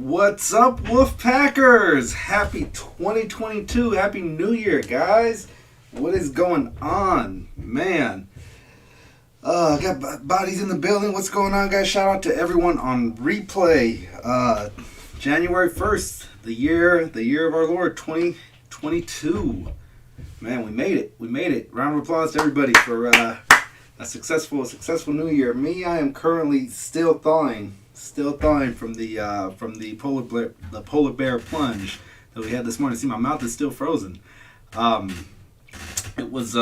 What's up, WOLFPACKERS? Happy 2022. Happy New Year, guys. What is going on? Man. I got bodies in the building. What's going on, guys? Shout out to everyone on replay. January 1st, the year of our Lord, 2022. Man, we made it. We made it. Round of applause to everybody for a successful New Year. Me, I am currently still thawing from the polar bear plunge that we had this morning. See, my mouth is still frozen. It's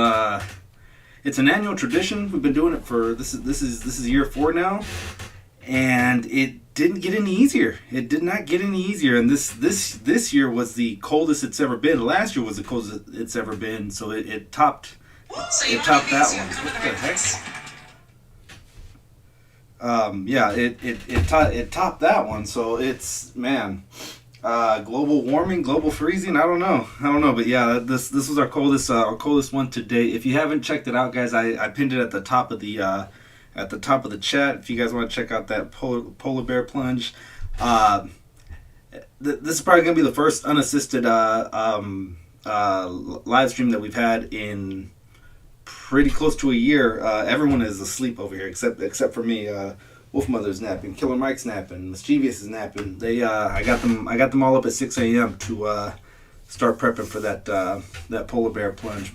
an annual tradition. We've been doing it for this is year 4 now, and it didn't get any easier. It did not get any easier. And this year was the coldest it's ever been. Last year was the coldest it's ever been. So it topped that one. What the heck? It topped that one. So it's, man, global warming, global freezing. I don't know, but yeah, this was our coldest one to date. If you haven't checked it out, guys, I pinned it at the top of the chat. If you guys want to check out that polar bear plunge, this is probably gonna be the first unassisted live stream that we've had in pretty close to a year. Everyone is asleep over here except for me. Wolf Mother's napping, Killer Mike's napping, Mischievous is napping. I got them all up at 6 a.m. to start prepping for that polar bear plunge.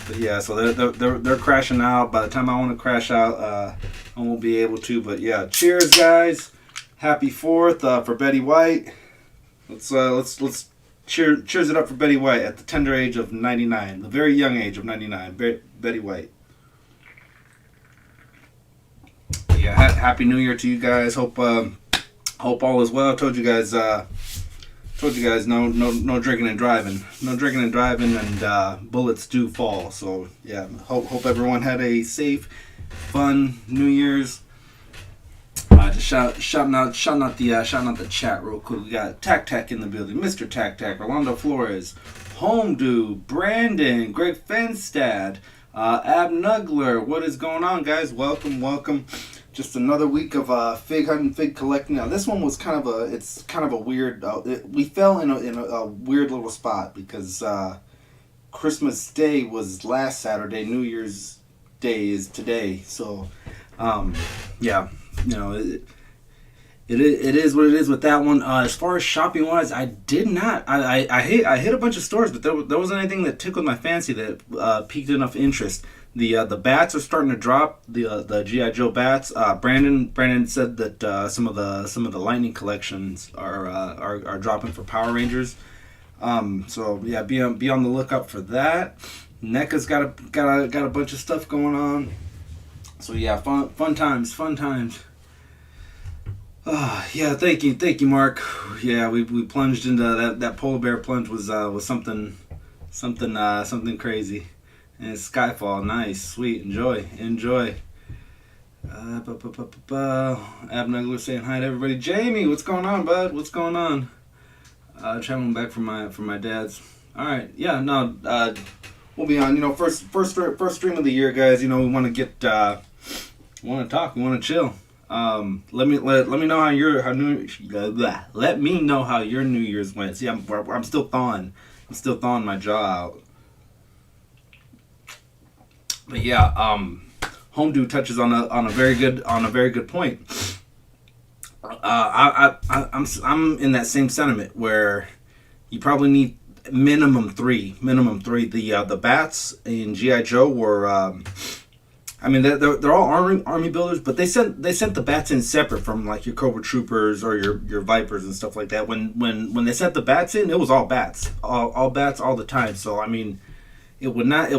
But yeah, so they're crashing out. By the time I want to crash out, I won't be able to. But yeah, cheers, guys! Happy 4th for Betty White. Let's cheers it up for Betty White at the tender age of 99, the very young age of 99. Betty White. Yeah, happy New Year to you guys. Hope all is well. Told you guys no drinking and driving. No drinking and driving, and bullets do fall. So yeah, hope everyone had a safe, fun New Year's. Just shouting out the chat real quick. We got Tac in the building, Mr. Tac, Rolando Flores, Home Dude, Brandon, Greg Fenstad, Ab Nugler. What is going on, guys? Welcome. Just another week of fig hunting, fig collecting. Now this one was kind of a weird. We fell in a weird little spot because Christmas Day was last Saturday. New Year's Day is today. So yeah, you know, it is what it is with that one. As far as shopping wise, I did not. I hit a bunch of stores, but there wasn't anything that tickled my fancy that piqued enough interest. The bats are starting to drop. The GI Joe bats. Brandon said that some of the Lightning collections are dropping for Power Rangers. So yeah, be on the lookout for that. NECA's got a bunch of stuff going on. So yeah, fun times. Yeah, thank you, Mark. Yeah, we plunged into that polar bear plunge was something crazy. And it's Skyfall, nice, sweet, enjoy. Abnugler saying hi to everybody. Jamie, what's going on, bud? What's going on? Traveling back from my dad's. All right, yeah, no, we'll be on. You know, first stream of the year, guys. You know, we want to get, we want to talk, we want to chill. Let me know let me know how your New Year's went. See, I'm still thawing. I'm still thawing my jaw out. But yeah, Home Dude touches on a very good point. I'm in that same sentiment where you probably need minimum three. The bats in GI Joe were. I mean, they're all army builders, but they sent the bats in separate from like your Cobra Troopers or your Vipers and stuff like that. When they sent the bats in, it was all bats, all bats all the time. So I mean, it would not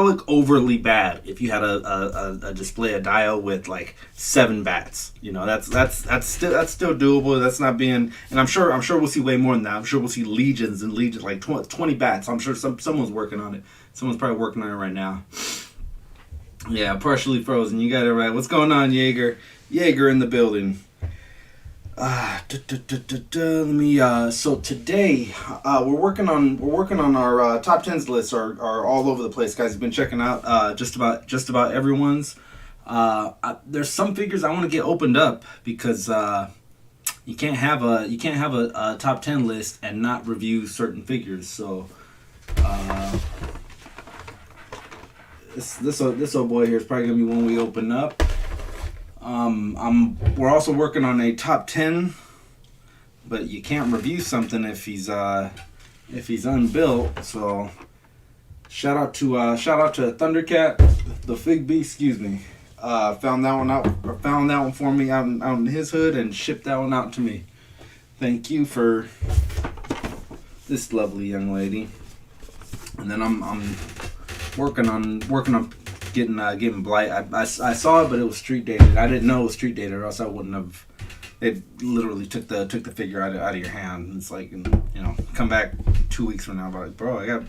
look overly bad if you had a display, a dial with like 7 bats. You know, that's still doable. That's not being, and I'm sure we'll see way more than that. I'm sure we'll see legions, like 20 bats. I'm sure someone's working on it. Someone's probably working on it right now. Yeah, partially frozen. You got it right. What's going on, Jaeger in the building. Let me. So today, we're working on our top tens lists. Are all over the place, guys. I've been checking out just about everyone's. There's some figures I want to get opened up because you can't have a top 10 list and not review certain figures. So this old boy here is probably gonna be one we open up. We're also working on a top 10, but you can't review something if he's unbuilt. So shout out to Thundercat, the Fig Beast, excuse me. Found that one for me out in his hood and shipped that one out to me. Thank you for this lovely young lady. And then I'm working on getting Blight. I saw it, but it was street dated. I didn't know it was street dated, or else I wouldn't have. It literally took the figure out of your hand. And it's like, come back 2 weeks from now, but like, bro, I got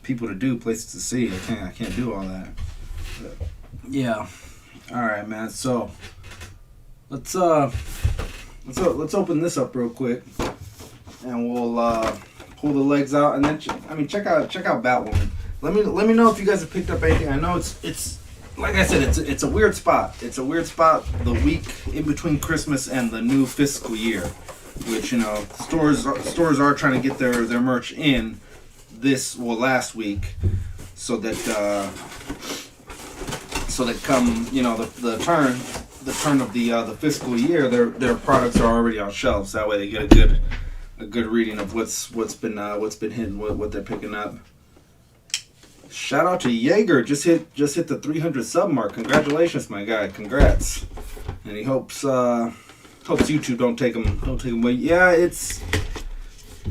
people to do, places to see. I can't do all that. But, yeah. All right, man. So let's open this up real quick, and we'll pull the legs out, and then check out Batwoman. Let me know if you guys have picked up anything. I know it's like I said, it's a weird spot. It's a weird spot the week in between Christmas and the new fiscal year, which stores are trying to get their merch in last week, so that come the turn of the fiscal year, their products are already on shelves. That way they get a good reading of what's been hitting, what they're picking up. Shout out to Jaeger, just hit the 300 sub mark. Congratulations, my guy. Congrats. And he hopes YouTube don't take him away. Yeah,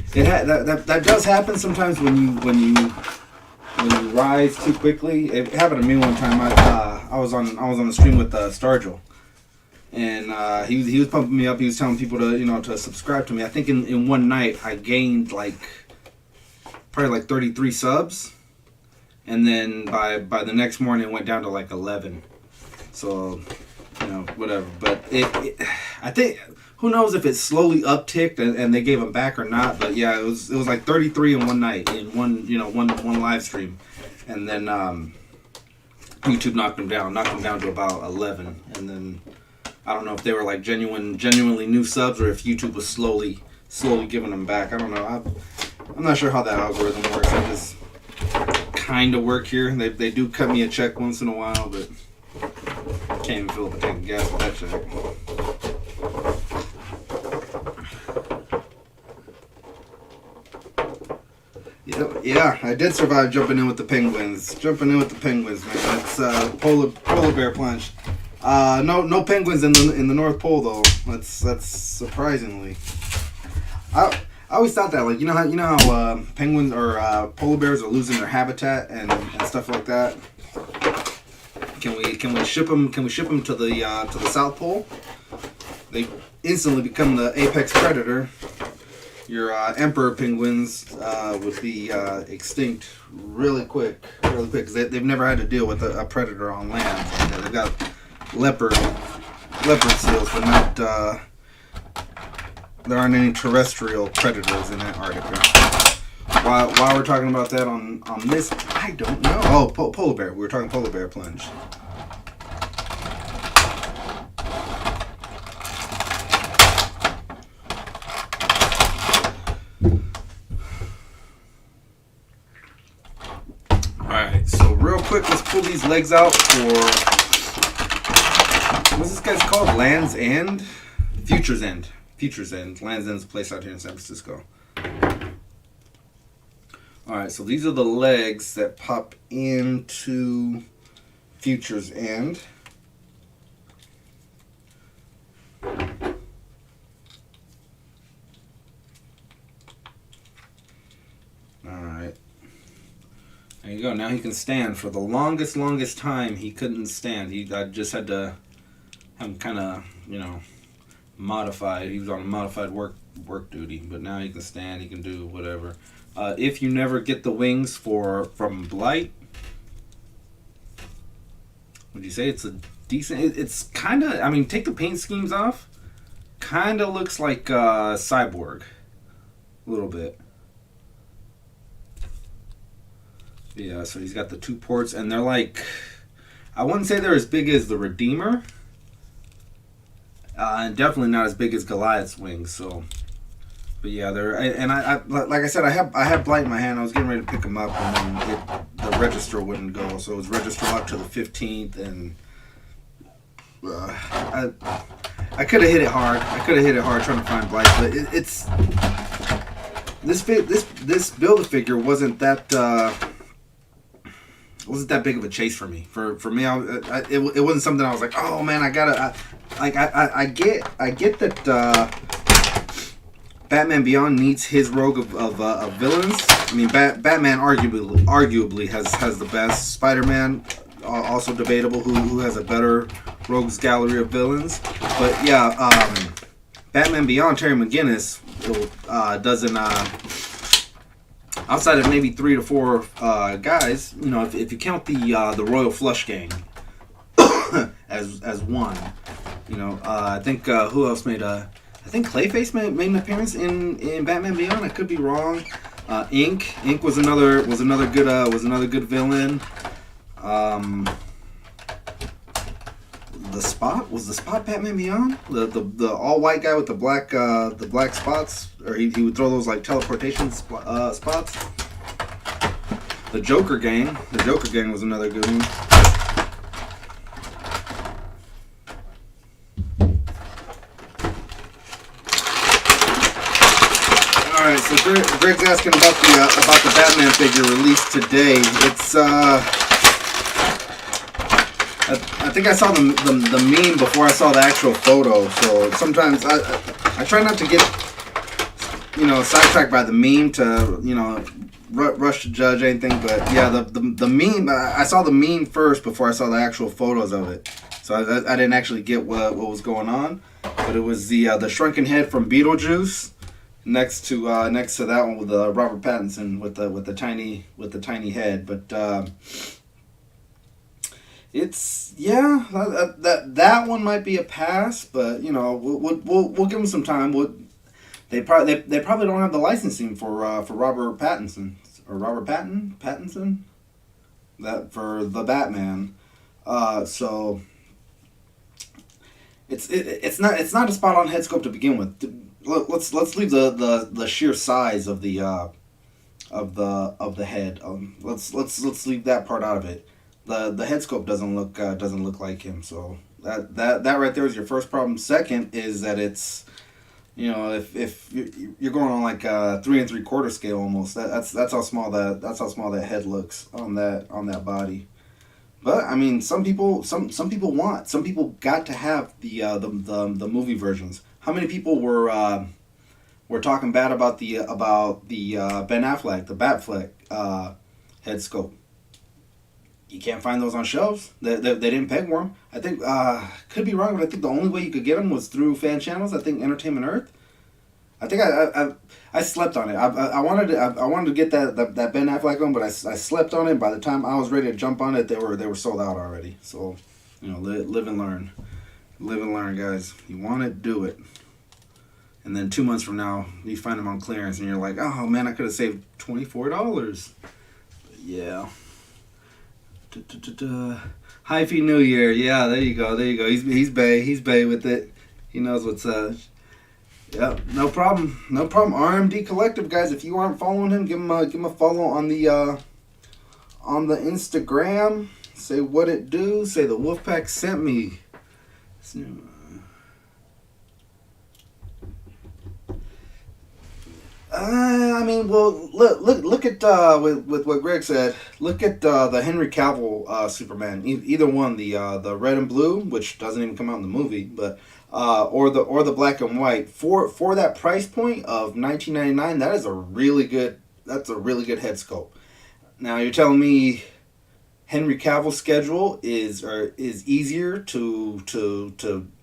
that does happen sometimes when you rise too quickly. It happened to me one time. I was on the stream with Stargel, and he was pumping me up. He was telling people to subscribe to me. I think in one night I gained probably 33 subs. And then by the next morning, it went down to 11. So, whatever. But I think, who knows if it slowly upticked and they gave them back or not. But yeah, it was 33 in one night, in one live stream. And then YouTube knocked them down to about 11. And then I don't know if they were genuinely new subs, or if YouTube was slowly giving them back. I don't know. I'm not sure how that algorithm works. I just kind of work here. They do cut me a check once in a while, but I can't even fill up a tank of gas with that check. Yeah, I did survive jumping in with the penguins. Man. That's polar bear plunge. No penguins in the North Pole though. That's surprisingly. I always thought that, you know how penguins or polar bears are losing their habitat and stuff like that. Can we ship them to the South Pole? They instantly become the apex predator. Your emperor penguins would be extinct really quick because they've never had to deal with a predator on land. They've got leopard seals, but not. There aren't any terrestrial predators in Antarctica. While we're talking about that on this, I don't know. Oh, polar bear. We were talking polar bear plunge. Alright, so real quick, let's pull these legs out for... What's this guy's called? Land's End? Future's End. Land's End's a place out here in San Francisco. Alright, so these are the legs that pop into Future's End. Alright. There you go. Now he can stand. For the longest time, he couldn't stand. I just had to have him kind of, modified. He was on a modified work duty, but now he can stand. He can do whatever. If you never get the wings from Blight, would you say it's a decent? It's kind of. Take the paint schemes off. Kind of looks like Cyborg, a little bit. Yeah. So he's got the two ports, and they're I wouldn't say they're as big as the Redeemer. and definitely not as big as Goliath's wings. So, but yeah, I like I said, I had Blight in my hand. I was getting ready to pick him up, and then the register wouldn't go, so it was registered up to the 15th, and I could have hit it hard. I could have hit it hard trying to find Blight, but it's this Build-A-Figure wasn't that big of a chase for me. For me, it wasn't something I was like, oh man, I gotta. I get that Batman Beyond needs his rogue of villains. I mean, Batman arguably has the best. Spider-Man also debatable who has a better rogues gallery of villains. But yeah, Batman Beyond, Terry McGinnis doesn't. Outside of maybe 3 to 4 guys, you know, if you count the Royal Flush Gang as one, you know, I think who else made I think Clayface made an appearance in Batman Beyond. I could be wrong. Ink was another good villain. The Spot Batman Beyond, the all white guy with the black spots, or he would throw those like teleportation spots. The Joker Gang was another good one. All right, so Greg's asking about the Batman figure released today. It's I think I saw the meme before I saw the actual photo. So sometimes I try not to get, you know, sidetracked by the meme to, you know, rush to judge anything. But yeah, the meme, I saw the meme first before I saw the actual photos of it. So I didn't actually get what was going on. But it was the shrunken head from Beetlejuice next to that one with Robert Pattinson with the tiny head. But it's that one might be a pass, but you know we'll give them some time. They probably don't have the licensing for Robert Pattinson or Pattinson that for the Batman. So it's not a spot on head sculpt to begin with. Let's leave the sheer size of the head. Let's leave that part out of it. The head sculpt doesn't look like him, so that right there is your first problem. Second is that it's, you know, if you're going on like a 3 3/4 scale almost, that's how small that head looks on that body. But I mean, some people got to have the movie versions. How many people were talking bad about the Ben Affleck, the Batfleck head sculpt? You can't find those on shelves. They didn't peg them. I think could be wrong, but I think the only way you could get them was through fan channels. I think Entertainment Earth. I think I slept on it. I wanted to get that Ben Affleck one, but I slept on it. By the time I was ready to jump on it, they were sold out already. So, you know, live and learn, guys. You want it, do it. And then 2 months from now, you find them on clearance, and you're like, oh man, I could have saved $24. Yeah. Hyphy New Year, yeah, there you go. He's Bay with it. He knows what's yeah, no problem. RMD Collective, guys. If you aren't following him, give him a follow on the Instagram. Say what it do. Say the Wolfpack sent me. I mean, well, look at with what Greg said. Look at the Henry Cavill Superman. Either one, the red and blue, which doesn't even come out in the movie, but or the black and white. For that price point of $19.99, that is a really good. That's a really good head sculpt. Now you're telling me Henry Cavill's schedule is easier to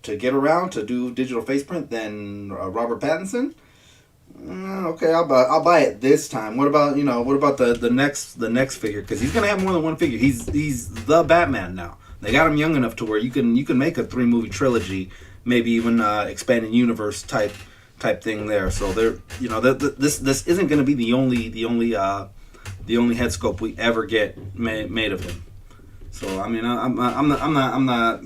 get around to do digital face print than Robert Pattinson? Okay, I'll buy it this time. What about the next figure? Because he's gonna have more than one figure. He's the Batman now. They got him young enough to where you can make a 3-movie trilogy, maybe even expanded universe type thing there. So this isn't gonna be the only head sculpt we ever get made of him. So I mean I'm not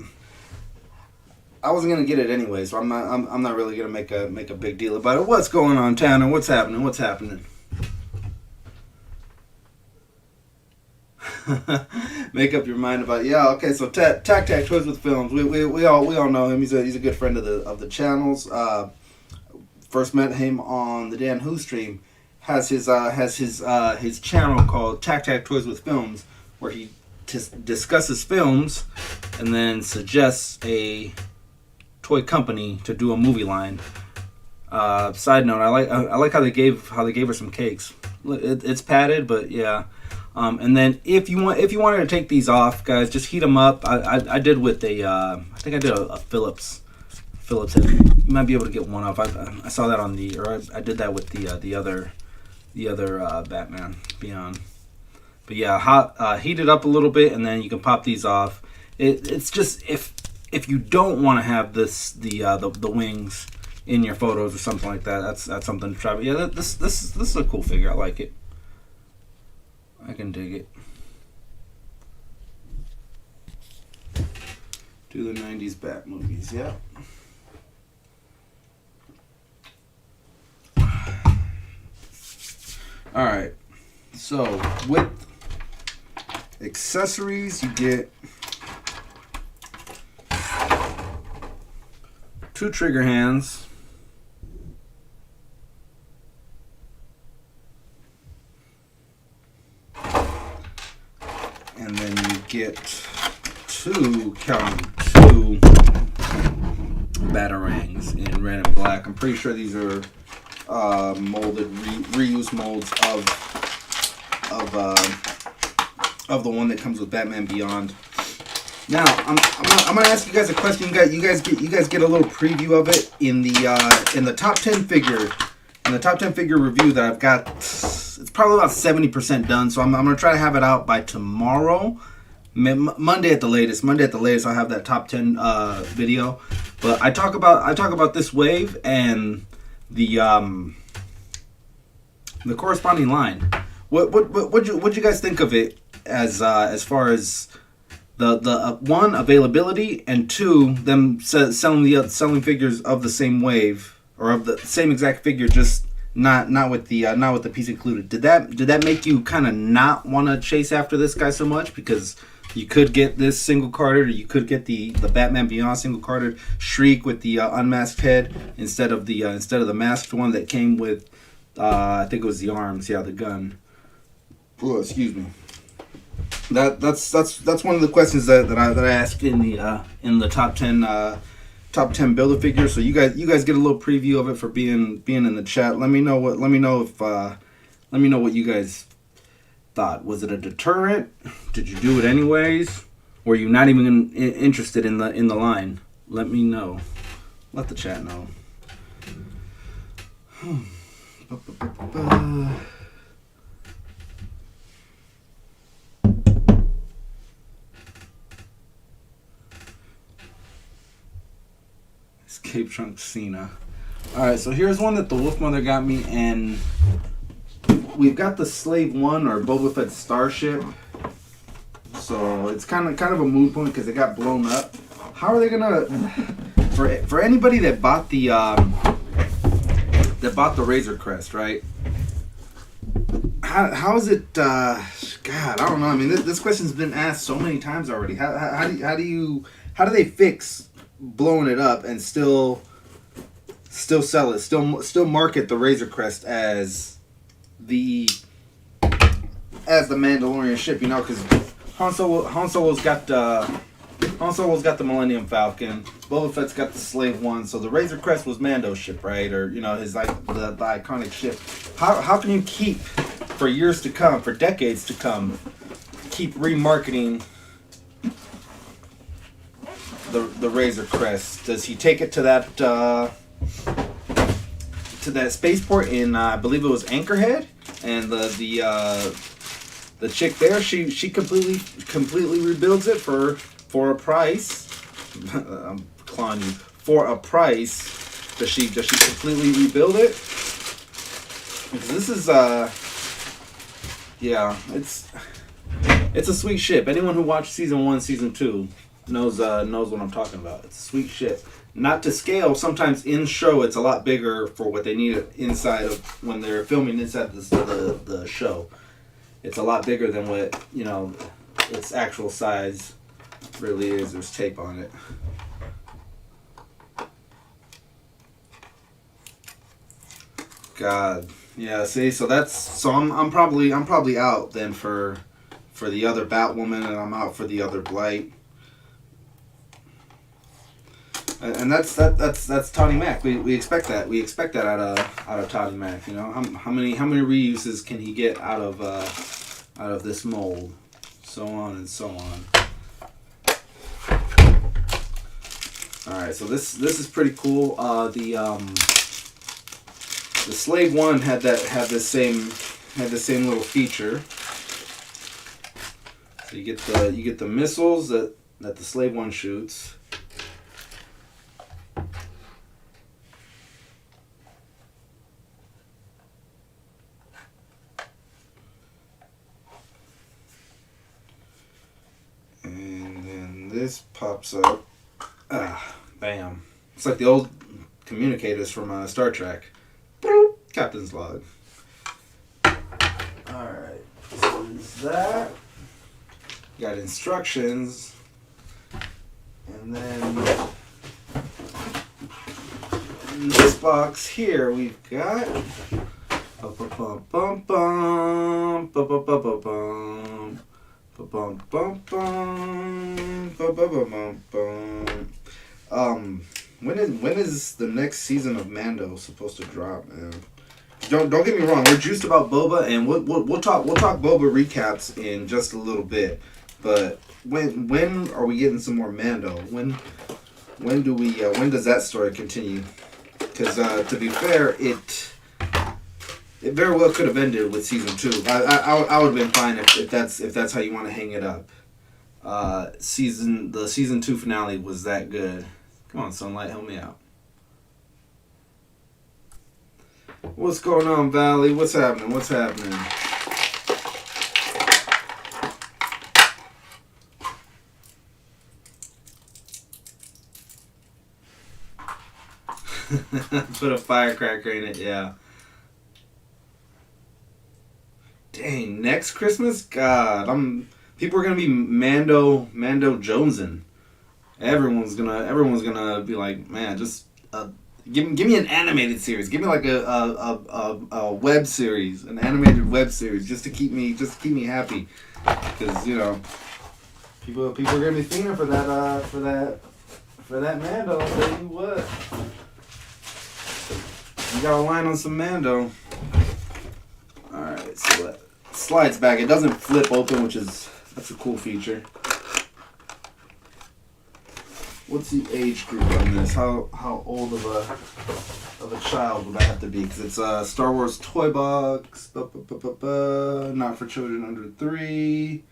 I wasn't gonna get it anyway, so I'm not really gonna make a big deal about it. What's going on, Tanner? What's happening? What's happening? Make up your mind about it. Yeah. Okay. So Tac Toys with Films. We all know him. He's a good friend of the channels. First met him on the Dan Who stream. Has his channel called Tac Toys with Films, where he discusses films and then suggests a toy company to do a movie line. Side note, I like how they gave her some cakes. It's padded, but yeah. And then if you wanted to take these off, guys, just heat them up. I did with I think I did a Phillips head. You might be able to get one off. I saw that on I did that with the other Batman Beyond. But yeah, heat it up a little bit, and then you can pop these off. It's just if you don't want to have the wings in your photos or something like that, that's something to try. But yeah, this is a cool figure. I like it. I can dig it. Do the 90s Bat movies, yeah. Alright, so with accessories, you get 2 trigger hands, and then you get 2 batarangs in red and black. I'm pretty sure these are molded reuse molds of the one that comes with Batman Beyond. Now I'm gonna ask you guys a question. You guys get a little preview of it in the top 10 figure review that I've got. It's probably about 70% done, so I'm gonna try to have it out by tomorrow, Monday at the latest. I'll have that top 10 video. But I talk about this wave and the corresponding line. What'd you guys think of it as far as the one, availability, and 2, them selling figures of the same wave or of the same exact figure, just not with the piece included? Did that make you kind of not want to chase after this guy so much, because you could get this single carded, or you could get the Batman Beyond single carded Shriek with the unmasked head instead of the masked one that came with I think it was the arms, the gun. Oh, excuse me. That's one of the questions that I asked in the top 10 build a figure. So you guys get a little preview of it for being in the chat. Let me know what you guys thought. Was it a deterrent? Did you do it anyways? Were you not even interested in the line? Let me know. Let the chat know. Escape Trunk Cena. Alright, so here's one that the Wolf Mother got me, and we've got the Slave 1 or Boba Fett Starship. So it's kind of a mood point because it got blown up. How are they gonna for anybody that bought the Razor Crest, right? How is it? God, I don't know. I mean, this question's been asked so many times already. How do they fix blowing it up and still sell it, still market the Razor Crest as the Mandalorian ship? You know, because Han Solo's got the Millennium Falcon. Boba Fett's got the Slave 1. So the Razor Crest was Mando's ship, right? Or, you know, his the iconic ship. How can you keep, for years to come, for decades to come, keep remarketing the Razor Crest? Does he take it to that spaceport in I believe it was Anchorhead, and the chick there, she completely rebuilds it for a price. I'm clawing you. For a price, does she completely rebuild it? Because this is it's a sweet ship. Anyone who watched season 1, season 2 knows what I'm talking about. It's a sweet ship. not to scale. Sometimes in show it's a lot bigger for what they need inside of when they're filming inside the show. It's a lot bigger than what, you know, its actual size really is. There's tape on it. God, yeah. See, so I'm probably out then for the other Batwoman, and I'm out for the other Blight. And that's Toddy Mac. We expect that. We expect that out of Toddy Mac. You know, how many reuses can he get out of this mold? So on and so on. All right, so this is pretty cool. The Slave One had the same little feature. So you get the missiles that the Slave One shoots. This pops up. Bam. It's like the old communicators from Star Trek. Boop, Captain's log. Alright, so there's that. You got instructions. And then in this box here we've got when is the next season of Mando supposed to drop, man? Don't get me wrong, we're juiced about Boba, and we'll talk Boba recaps in just a little bit. But when are we getting some more Mando? When does that story continue? Because to be fair, it very well could have ended with season 2. I would have been fine if that's how you want to hang it up. The season 2 finale was that good. Come on, Sunlight, help me out. What's going on, Valley? What's happening? Put a firecracker in it, yeah. Dang, next Christmas? God, people are gonna be Mando Jonesing. Everyone's gonna be like, man, just give me an animated series. Give me like a web series, an animated web series, just to keep me happy. Because, you know, people are gonna be fiending for that Mando. I'll tell you what, you got a line on some Mando. All right, so that slides back. It doesn't flip open, that's a cool feature. What's the age group on this? How old of a child would I have to be? Because it's a Star Wars toy box. Not for children under 3.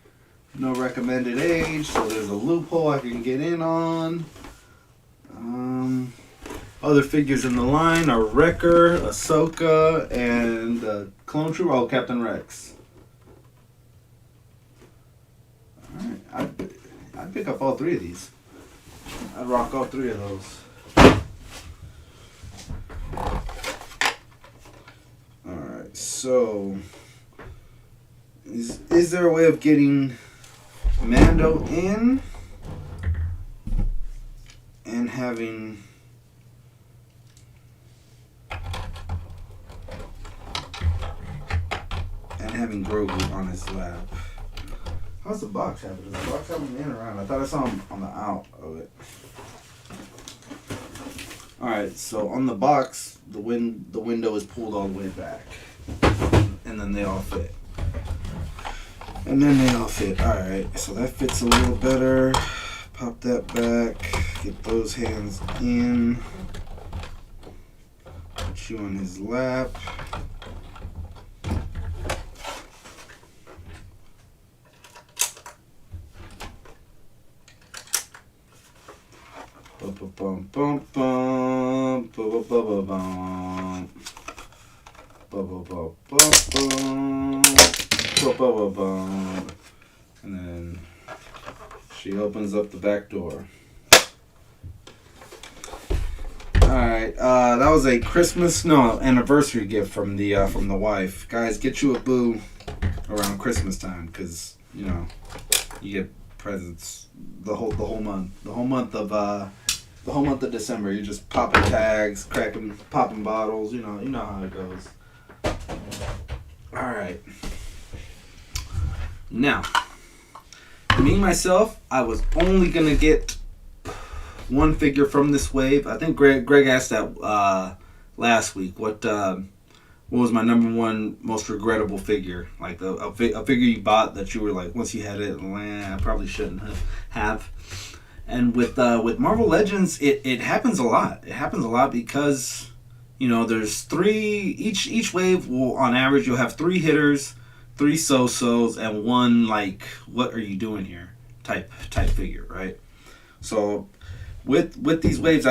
No recommended age. So there's a loophole I can get in on. Other figures in the line are Wrecker, Ahsoka, and Clone Trooper. Oh, Captain Rex. All right, I'd pick up all 3 of these. I'd rock all 3 of those. Alright, so is there a way of getting Mando in and having Grogu on his lap? How's the box happening? Does the box have him in or around? I thought I saw him on the out of it. Alright, so on the box, the window is pulled all the way back. And then they all fit. Alright, so that fits a little better. Pop that back. Get those hands in. Put you on his lap. Bum bum bum bum bum bum bum. And then she opens up the back door. right. That was a anniversary gift from the wife. Guys, get you a boo around Christmas time, because you know you get presents the whole month. The whole month of December. You're just popping tags, popping bottles. You know how it goes. All right. Now, me myself, I was only gonna get one figure from this wave. I think Greg asked that last week. What was my number one most regrettable figure? Like a figure you bought that you were like, once you had it, I probably shouldn't have. And with Marvel Legends, it happens a lot. It happens a lot because, you know, there's each wave will, on average, you'll have 3 hitters, 3 so-sos, and 1 like, what are you doing here type figure, right? So with these waves,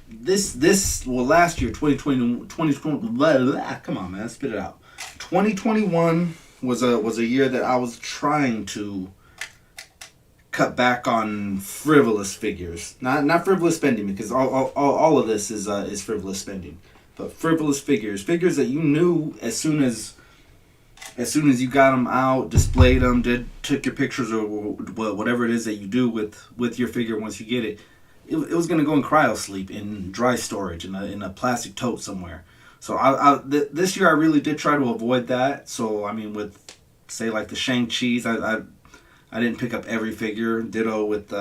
this last year, 2020, blah, blah, come on, man, spit it out. 2021 was a year that I was trying to cut back on frivolous figures, not frivolous spending, because all of this is frivolous spending, but frivolous figures that you knew as soon as you got them out, displayed them, took your pictures, or whatever it is that you do with your figure once you get it, it was going to go in cryo sleep, in dry storage, in a plastic tote somewhere. So this year I really did try to avoid that. So I mean, with say like the Shang-Chi's, I didn't pick up every figure. Ditto with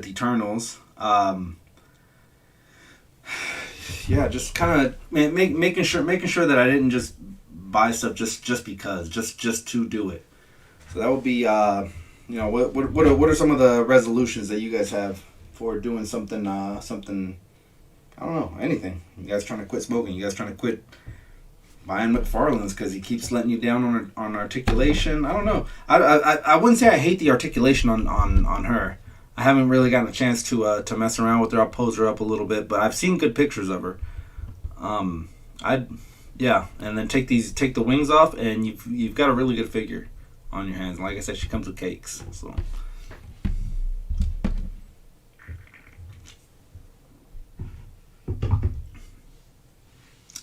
Eternals. Yeah, just kind of making sure that I didn't just buy stuff just because, just to do it. So that would be, what are some of the resolutions that you guys have for doing something? I don't know, anything. You guys trying to quit smoking? You guys trying to quit buying McFarlane's because he keeps letting you down on articulation? I don't know. I wouldn't say I hate the articulation on her. I haven't really gotten a chance to mess around with her. I'll pose her up a little bit, but I've seen good pictures of her. Yeah, and then take the wings off, and you've got a really good figure on your hands. Like I said, she comes with cakes. So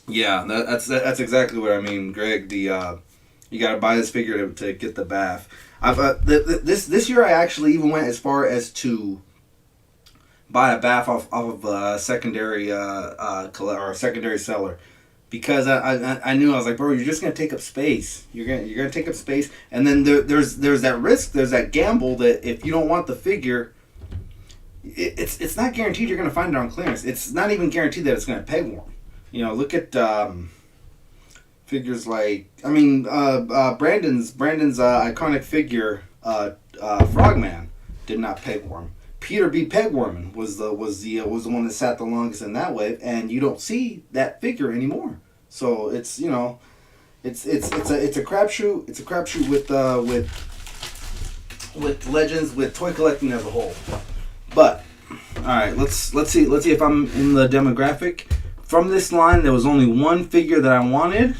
yeah, that's exactly what I mean, Greg. You got to buy this figure to get the bath. This year I actually even went as far as to buy a bath off of a secondary or a secondary seller, because I knew, I was like, bro, you're just gonna take up space. You're gonna take up space, and then there's that risk, there's that gamble that if you don't want the figure, it's not guaranteed you're gonna find it on clearance. It's not even guaranteed that it's gonna peg warm. You know, look at figures like, I mean, Brandon's iconic figure, Frogman, did not peg warm. Peter B. Pegworman was the one that sat the longest in that wave, and you don't see that figure anymore. So it's, you know, it's a crapshoot. It's a crapshoot with Legends, with toy collecting as a whole. But all right, let's see if I'm in the demographic. From this line, there was only one figure that I wanted.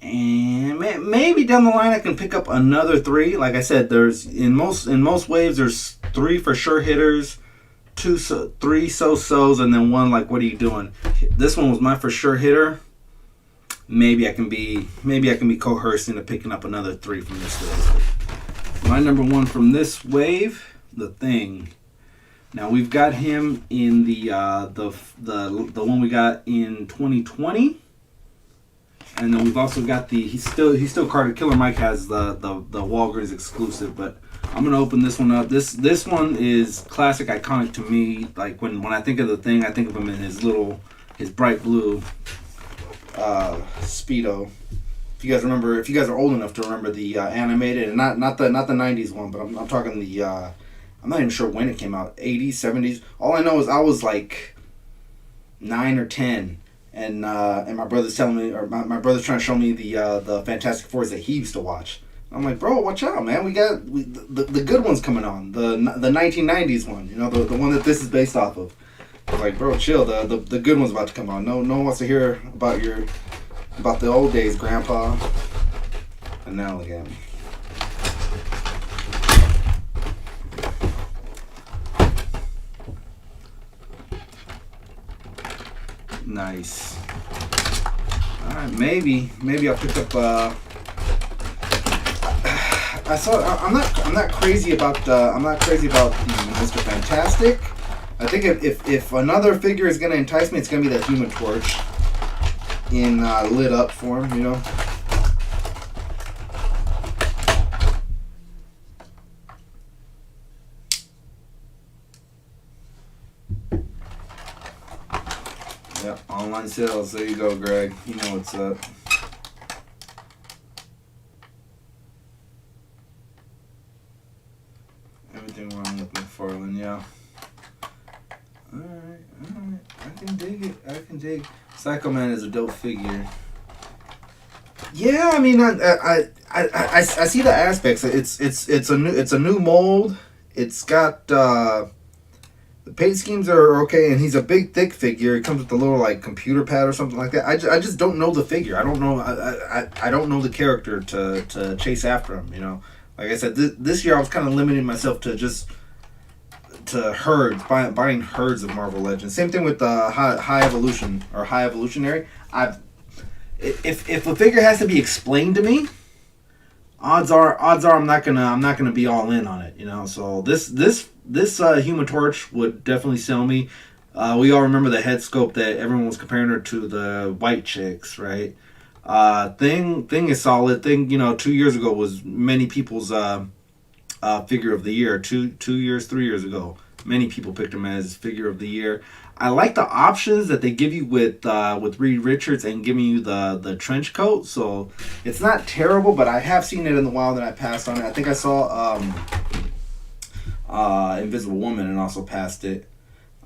And maybe down the line I can pick up another 3. Like I said, there's in most waves there's 3 for sure hitters, 3 so-sos, and then 1 like, what are you doing? This one was my for sure hitter. Maybe I can be coerced into picking up another 3 from this wave. My number 1 from this wave, the Thing. Now we've got him in the one we got in 2020. And then we've also got he's still carded. Killer Mike has the Walgreens exclusive, but I'm gonna open this one up. This one is classic, iconic to me. Like when I think of the Thing, I think of him in his bright blue Speedo. If you guys remember, if you guys are old enough to remember the animated, and not the 90s one, but I'm talking the I'm not even sure when it came out, 80s, 70s. All I know is I was like 9 or 10. And my brother's telling me, or my brother's trying to show me the Fantastic Fours that he used to watch. I'm like, bro, watch out, man. We got the good ones coming on. The 1990s one, you know, the one that this is based off of. I was like, bro, chill. The good one's about to come on. No one wants to hear about the old days, Grandpa. And now again. Nice. All right, maybe I'll pick up. I'm not crazy about the Mr. Fantastic. I think if another figure is gonna entice me, it's gonna be that Human Torch in lit up form, you know. Yep, online sales. There you go, Greg. You know what's up. Everything wrong with McFarlane, yeah. Alright. I can dig it. Psycho Man is a dope figure. Yeah, I mean, I see the aspects. It's a new mold. It's got the paint schemes are okay, and he's a big, thick figure. It comes with a little like computer pad or something like that. I just don't know the figure. I don't know. I don't know the character to chase after him. You know, like I said, this year I was kind of limiting myself to herds, buying herds of Marvel Legends. Same thing with High Evolution or High Evolutionary. If a figure has to be explained to me, odds are I'm not gonna be all in on it. You know, so this Human Torch would definitely sell me. We all remember the head sculpt that everyone was comparing her to the white chicks, right? Thing is solid. Thing, you know, 2 years ago was many people's figure of the year. 3 years ago, many people picked him as figure of the year. I like the options that they give you with Reed Richards and giving you the trench coat. So it's not terrible, but I have seen it in the wild and I passed on it. I think I saw Invisible Woman and also passed it.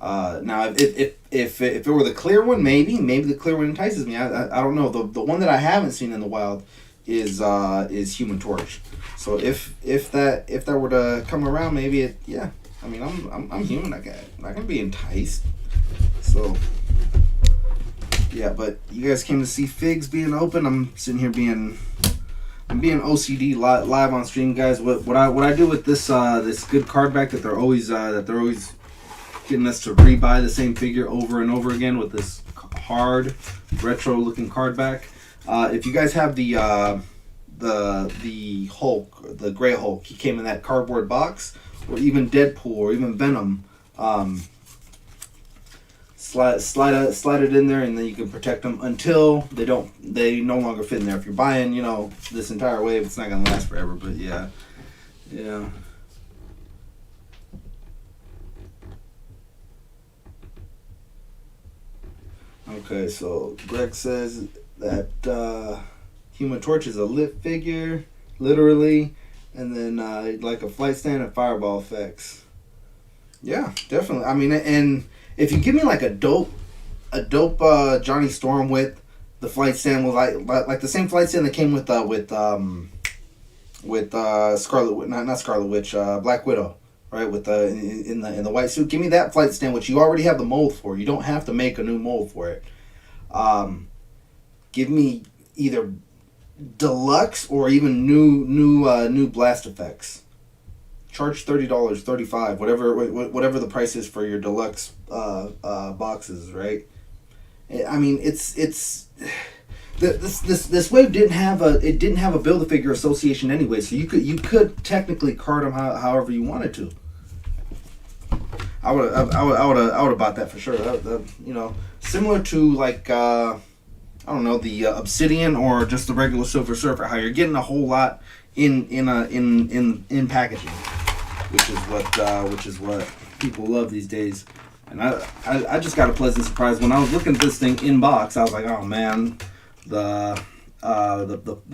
Now if it were the clear one, maybe the clear one entices me. I don't know. The one that I haven't seen in the wild is Human Torch. So if that were to come around, maybe it, yeah. I mean, I'm human. I can be enticed. So yeah, but you guys came to see figs being open. I'm sitting here being OCD live on stream, guys. What I do with this good card back that they're always getting us to rebuy the same figure over and over again with this hard retro looking card back. If you guys have the Hulk, the Gray Hulk, he came in that cardboard box, or even Deadpool, or even Venom. Slide it in there, and then you can protect them until they no longer fit in there. If you're buying, you know, this entire wave, it's not gonna last forever. But yeah. Okay, so Greg says that Human Torch is a lit figure, literally, and then like a flight stand and fireball effects. Yeah, definitely. I mean, and if you give me like a dope Johnny Storm with the flight stand was like the same flight stand that came with Scarlet, not Scarlet Witch, Black Widow, right? With the in the white suit. Give me that flight stand, which you already have the mold for. You don't have to make a new mold for it. Give me either deluxe or even new blast effects. Charge $30, $35, whatever the price is for your deluxe boxes, right? I mean, this wave didn't have a Build-A-Figure association anyway, so you could technically card them however you wanted to. I would have bought that for sure. You know, similar to like I don't know, the Obsidian or just the regular Silver Surfer. How you're getting a whole lot in packaging, which is what people love these days. And I just got a pleasant surprise when I was looking at this thing in box. I was like, oh man, the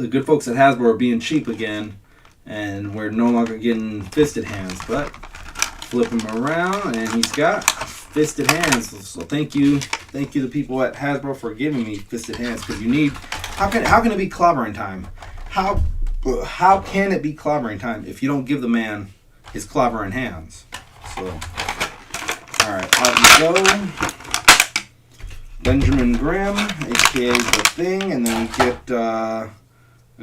good folks at Hasbro are being cheap again, and we're no longer getting fisted hands. But flip him around, and he's got fisted hands. So thank you the people at Hasbro for giving me fisted hands, because you need. How can it be clobbering time? How can it be clobbering time if you don't give the man his clobbering hands? So, all right, out we go. Benjamin Grimm, aka the Thing, and then we get a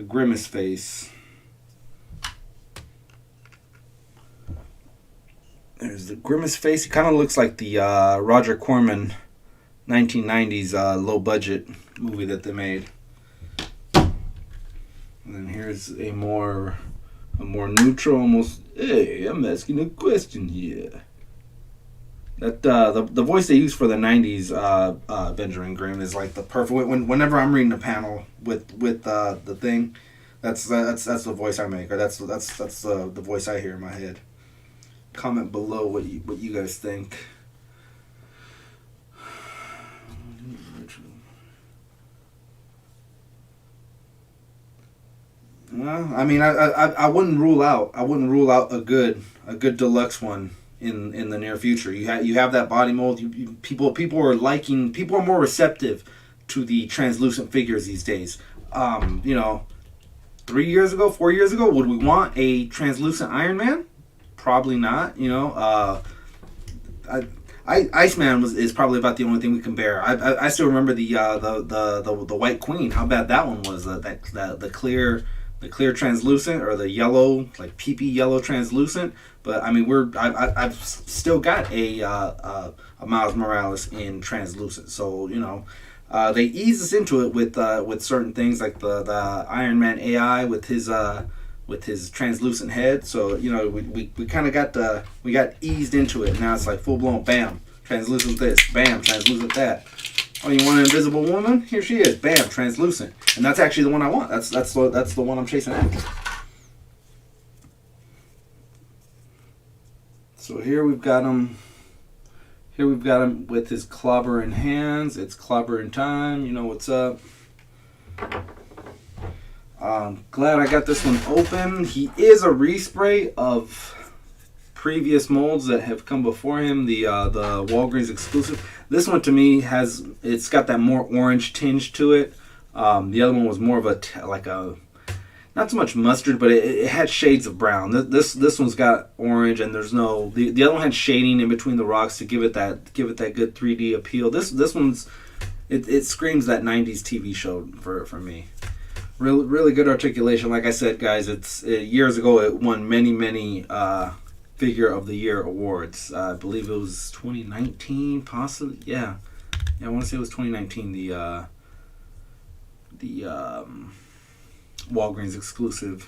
Grimace face. There's the Grimace face. He kind of looks like the Roger Corman 1990s low budget movie that they made. And then here's a more neutral, almost. Hey, I'm asking a question here. That the voice they use for the '90s Benjamin Grimm is like the perfect. Whenever I'm reading a panel with the thing, that's the voice I make, or that's the voice I hear in my head. Comment below what you guys think. I mean, I wouldn't rule out a good deluxe one in the near future. You have that body mold. People are more receptive to the translucent figures these days. 3 years ago, 4 years ago, would we want a translucent Iron Man? Probably not. Iceman is probably about the only thing we can bear. I still remember the White Queen. How bad that one was. The clear translucent, or the yellow, like pee yellow translucent. But I mean, I've still got a Miles Morales in translucent. So they ease us into it with certain things like the Iron Man AI with his translucent head. So we kind of got eased into it. Now it's like full blown, bam, translucent this, bam, translucent that. Oh, you want an invisible woman? Here she is, bam, translucent. And that's actually the one I want. That's the one I'm chasing after. So here we've got him. Here we've got him with his clobbering hands. It's clobbering time. You know what's up. Glad I got this one open. He is a respray of previous molds that have come before him. The Walgreens exclusive. This one to me it's got that more orange tinge to it. The other one was more of a not so much mustard, but it had shades of brown. This one's got orange, and there's no the other one had shading in between the rocks to give it that good 3D appeal. This one's it screams that 90s TV show for me. Really good articulation. Like I said, guys, years ago it won many Figure of the Year awards. I believe it was 2019, possibly. Yeah, I want to say it was 2019. The Walgreens exclusive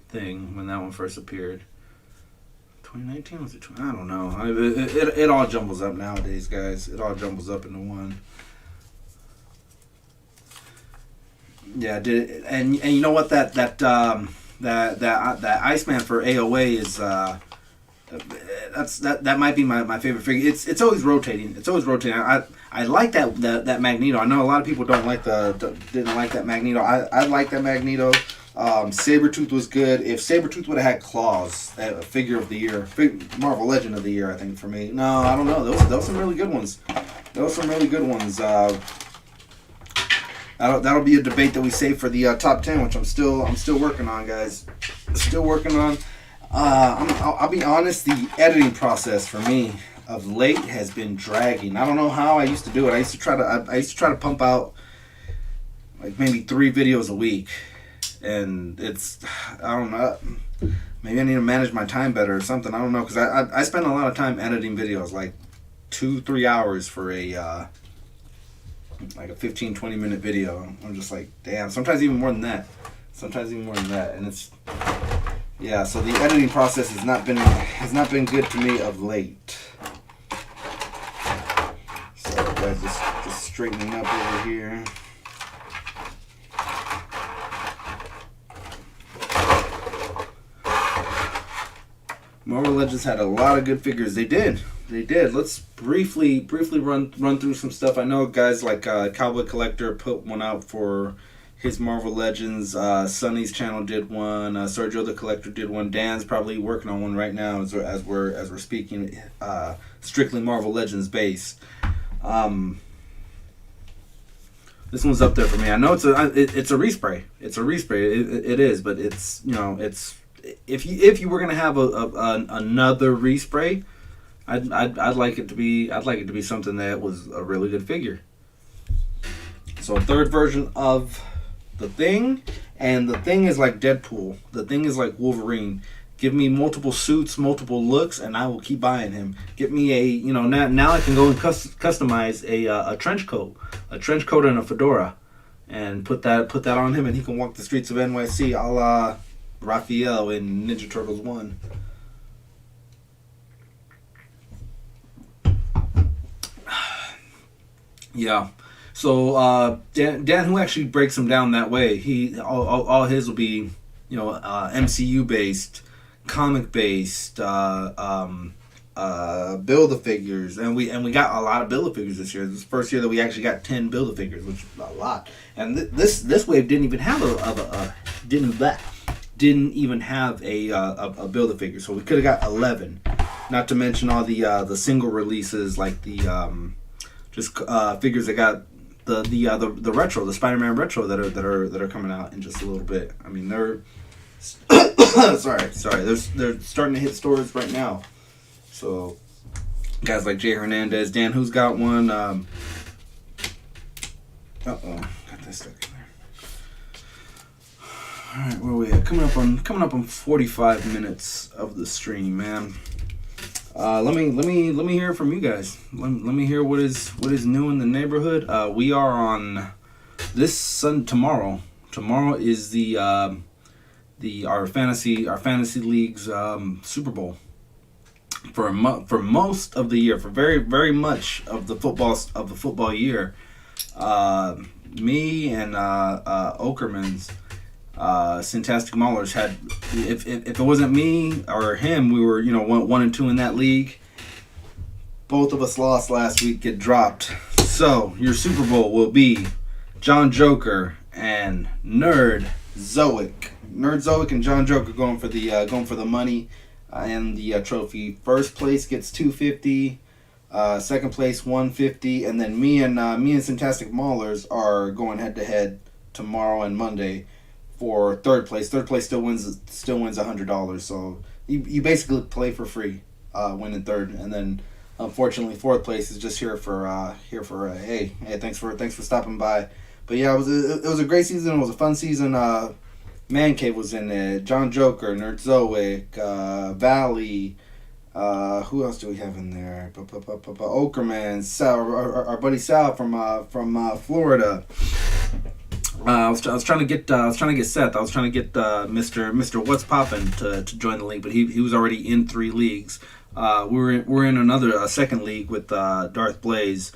thing when that one first appeared. 2019 was it? I don't know. It all jumbles up nowadays, guys. It all jumbles up into one. Yeah, and you know what, that Iceman for AOA is that might be my favorite figure. It's always rotating. I like that Magneto. I know a lot of people didn't like that Magneto. I like that Magneto. Sabretooth was good. If Sabretooth would have had claws, a figure of the year, Marvel Legend of the Year, I think for me. No, I don't know. Those some really good ones. That'll be a debate that we save for the top 10, which I'm still working on, guys. Still working on. I'll be honest. The editing process for me of late has been dragging. I don't know how I used to do it. I used to try to pump out like maybe 3 videos a week, and I don't know. Maybe I need to manage my time better or something. I don't know, because I spend a lot of time editing videos, like 2-3 hours for a 15-20 minute video. I'm just like, damn. Sometimes even more than that. And it's, yeah. So the editing process has not been good to me of late. So guys, just straightening up over here. Marvel Legends had a lot of good figures. They did. Let's briefly run through some stuff. I know guys like Cowboy Collector put one out for his Marvel Legends. Sonny's channel did one. Sergio the Collector did one. Dan's probably working on one right now as we're speaking. Strictly Marvel Legends based. This one's up there for me. I know it's a respray. It is, but it's if you were gonna have another respray, I'd like it to be something that was a really good figure. So a third version of the Thing, and the Thing is like Deadpool. The Thing is like Wolverine. Give me multiple suits, multiple looks, and I will keep buying him. Get me a, now I can go and customize a trench coat, and a fedora, and put that on him, and he can walk the streets of NYC a la Raphael in Ninja Turtles 1. Yeah. So Dan, who actually breaks him down that way, he all his will be, MCU based, comic based, Build-A-Figures, and we got a lot of Build-A-Figures this year. This is the first year that we actually got 10 Build-A-Figures, which is a lot. And this wave didn't even have didn't even have a Build-A-Figure, so we could have got 11. Not to mention all the single releases, like the figures that got the retro, the Spider-Man retro that are coming out in just a little bit. I mean, they're sorry, they're starting to hit stores right now. So guys like Jay Hernandez, Dan, who's got one? Got that stuck in there. All right, where are we at? Coming up on 45 minutes of the stream, man. Let me hear from you guys. Let me hear what is new in the neighborhood. We are on this tomorrow. Tomorrow is our fantasy league's Super Bowl. For most of the year, for very very much of the football year, me and Okerman's Fantastic Maulers had, if it wasn't me or him, we were 1 and 2 in that league. Both of us lost last week, get dropped. So your Super Bowl will be John Joker and Nerd Zoic. Nerd Zoic and John Joker going for the money and the trophy. First place gets $250. Second place $150, and then me and Fantastic Maulers are going head to head tomorrow and Monday for third place. Third place still wins $100. So you basically play for free, winning third, and then unfortunately fourth place is just here for hey thanks for stopping by. But yeah, it was a great season. It was a fun season. Man Cave was in it. John Joker, Nerd Zoic, Valley. Who else do we have in there? Okerman, Sal, our buddy Sal from Florida. I was trying to get Seth. I was trying to get Mr. What's Poppin' to join the league, but he was already in 3 leagues. We're in a second league with Darth Blaze.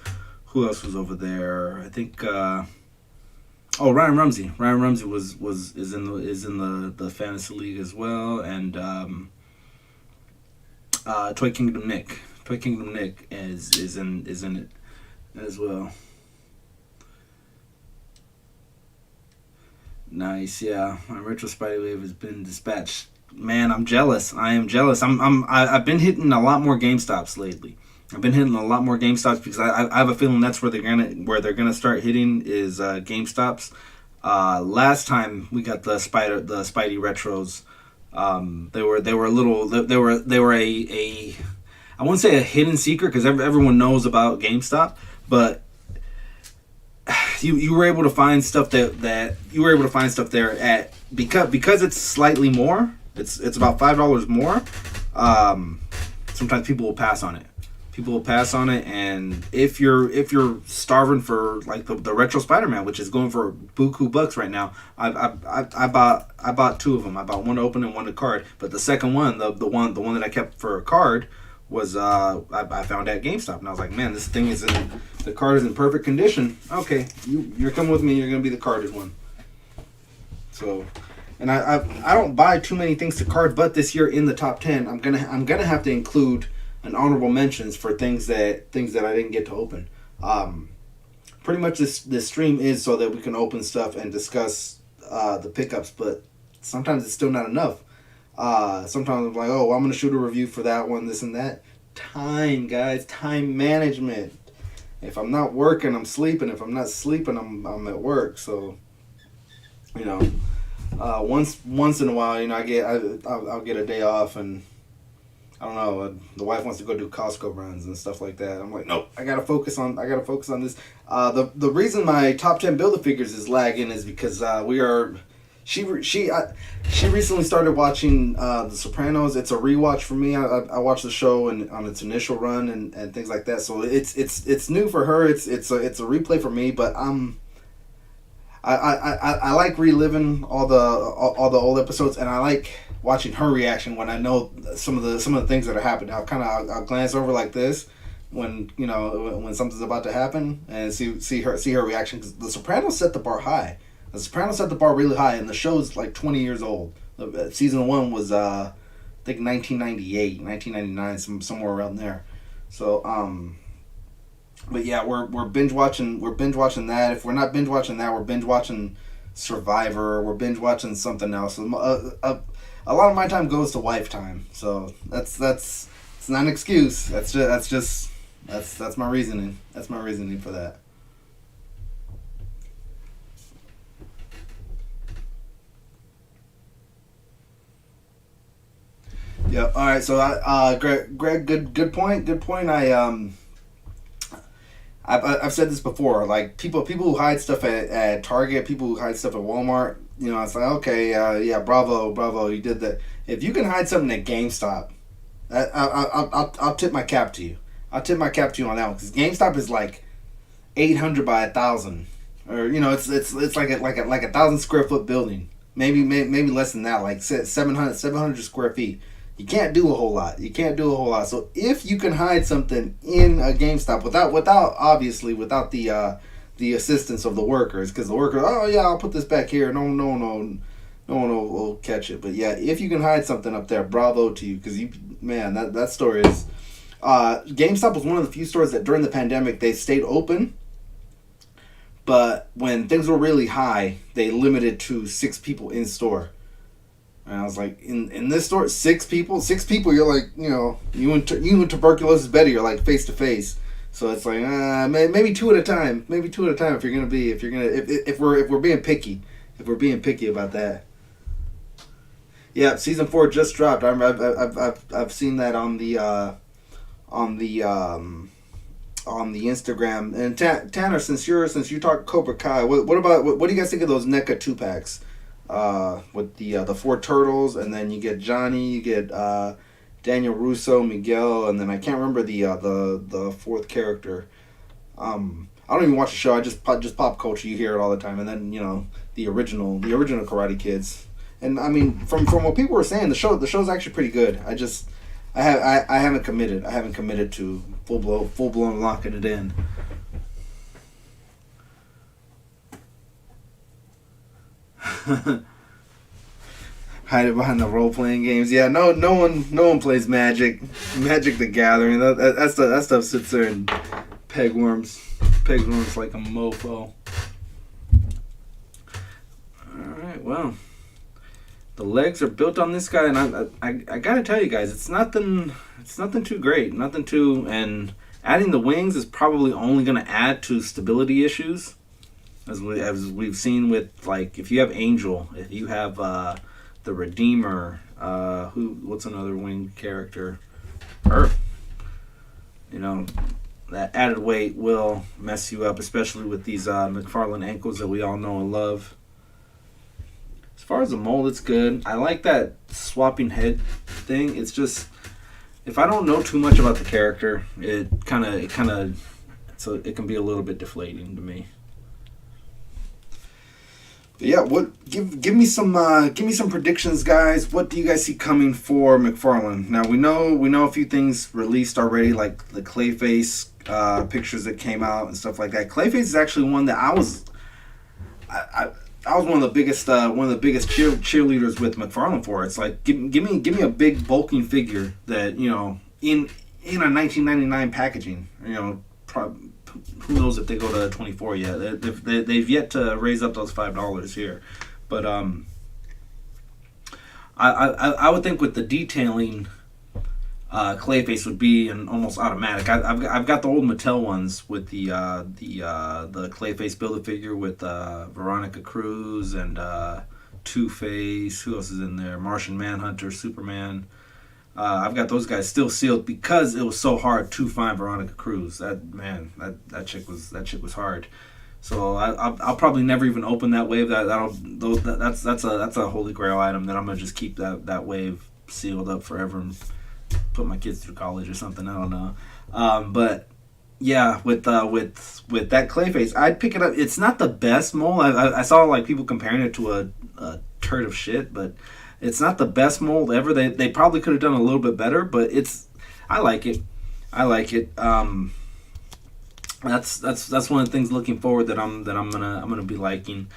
Who else was over there? I think Ryan Rumsey. Ryan Rumsey is in the fantasy league as well, and Toy Kingdom Nick is in it as well. Nice, yeah. My retro Spidey Wave has been dispatched. Man, I'm jealous. I am jealous. I've been hitting a lot more GameStops lately. Because I have a feeling that's where they're gonna start hitting is GameStops. Last time we got the Spidey retros, they were a I wouldn't say a hidden secret because everyone knows about GameStop, but you were able to find stuff that you were able to find stuff there at because it's slightly more. It's about $5 more. Sometimes people will pass on it. And if you're starving for like the retro Spider-Man, which is going for buku bucks right now, I bought 2 of them. I bought one to open and one to card. But the second one, the one that I kept for a card, was I found at GameStop, and I was like, man, this thing the card is in perfect condition. Okay, you're coming with me. You're gonna be the carded one. So, and I don't buy too many things to card, but this year in the top 10, I'm gonna have to include an honorable mentions for things that I didn't get to open. Pretty much this stream is so that we can open stuff and discuss the pickups, but sometimes it's still not enough. Sometimes I'm like, oh, well, I'm gonna shoot a review for that one, this and that. Time, guys, time management. If I'm not working, I'm sleeping. If I'm not sleeping, I'm at work. So, once in a while, I'll get a day off, and I don't know. The wife wants to go do Costco runs and stuff like that. I'm like, nope. I gotta focus on this. The reason my top 10 Build-A-Figures is lagging is because we are She recently started watching The Sopranos. It's a rewatch for me. I watched the show and on its initial run and things like that. So it's new for her. It's a replay for me. But I like reliving all the old episodes, and I like watching her reaction when I know some of the things that are happening. I'll glance over like this when when something's about to happen and see her reaction, because The Sopranos set the bar high. The Sopranos set the bar really high, and the show's like 20 years old. Season 1 was I think 1998, 1999, somewhere around there. So but yeah, we're binge watching that. If we're not binge watching that, we're binge watching Survivor. We're binge watching something else. A lot of my time goes to wife time. So that's it's not an excuse. That's my reasoning. That's my reasoning for that. Yeah. All right. So, Greg, good point. Good point. I've said this before. Like people who hide stuff at Target, people who hide stuff at Walmart. It's like, okay, yeah, bravo, you did that. If you can hide something at GameStop, I'll tip my cap to you. I'll tip my cap to you on that one, because GameStop is like 800 by 1,000, or it's like a 1,000 square foot building. Maybe less than that, like 700 square feet. You can't do a whole lot. So if you can hide something in a GameStop without the assistance of the workers, because the workers, oh yeah, I'll put this back here. No one will catch it. But yeah, if you can hide something up there, bravo to you, because that store is. GameStop was one of the few stores that during the pandemic they stayed open, but when things were really high, they limited to 6 people in store. And I was like, in this store, 6 people, you're like, you and tuberculosis better, you're like face to face. So it's like, maybe 2 at a time. If we're being picky, about that. Yeah, season 4 just dropped. I've seen that on the Instagram. And Tanner, since you talk Cobra Kai, what do you guys think of those NECA 2-packs? With the 4 turtles, and then you get Johnny, you get Daniel Russo, Miguel, and then I can't remember the 4th character. I don't even watch the show. I just pop culture. You hear it all the time, and then the original Karate Kids. And I mean, from what people were saying, the show's actually pretty good. I haven't committed. I haven't committed to full blown locking it in. Hiding behind the role playing games. Yeah, no one plays Magic the Gathering. That stuff sits there and pegworms like a mofo. All right, well, the legs are built on this guy, and I gotta tell you guys, it's nothing too great, and adding the wings is probably only gonna add to stability issues. As we've seen with, like, if you have Angel, if you have the Redeemer, what's another winged character? Earth. That added weight will mess you up, especially with these McFarlane ankles that we all know and love. As far as the mold, it's good. I like that swapping head thing. It's just, if I don't know too much about the character, it can be a little bit deflating to me. Yeah, give me some predictions, guys. What do you guys see coming for McFarlane? Now we know a few things released already, like the Clayface pictures that came out and stuff like that. Clayface is actually one that I was one of the biggest cheerleaders with McFarlane for. It's like give me a big bulking figure that in a 1999 packaging. Who knows if they go to 24 yet? They've yet to raise up those $5 here, but I would think with the detailing, Clayface would be an almost automatic. I've got the old Mattel ones with the Clayface Build-A-Figure with Veronica Cruz and Two-Face. Who else is in there? Martian Manhunter, Superman. I've got those guys still sealed because it was so hard to find Veronica Cruz. That chick was hard. So I'll probably never even open that wave. That's a holy grail item that I'm gonna just keep that wave sealed up forever and put my kids through college or something. I don't know. But yeah, with that Clayface, I'd pick it up. It's not the best mold. I saw like people comparing it to a turd of shit, but it's not the best mold ever. They probably could have done a little bit better, but I like it. I like it. That's one of the things looking forward that I'm gonna be liking.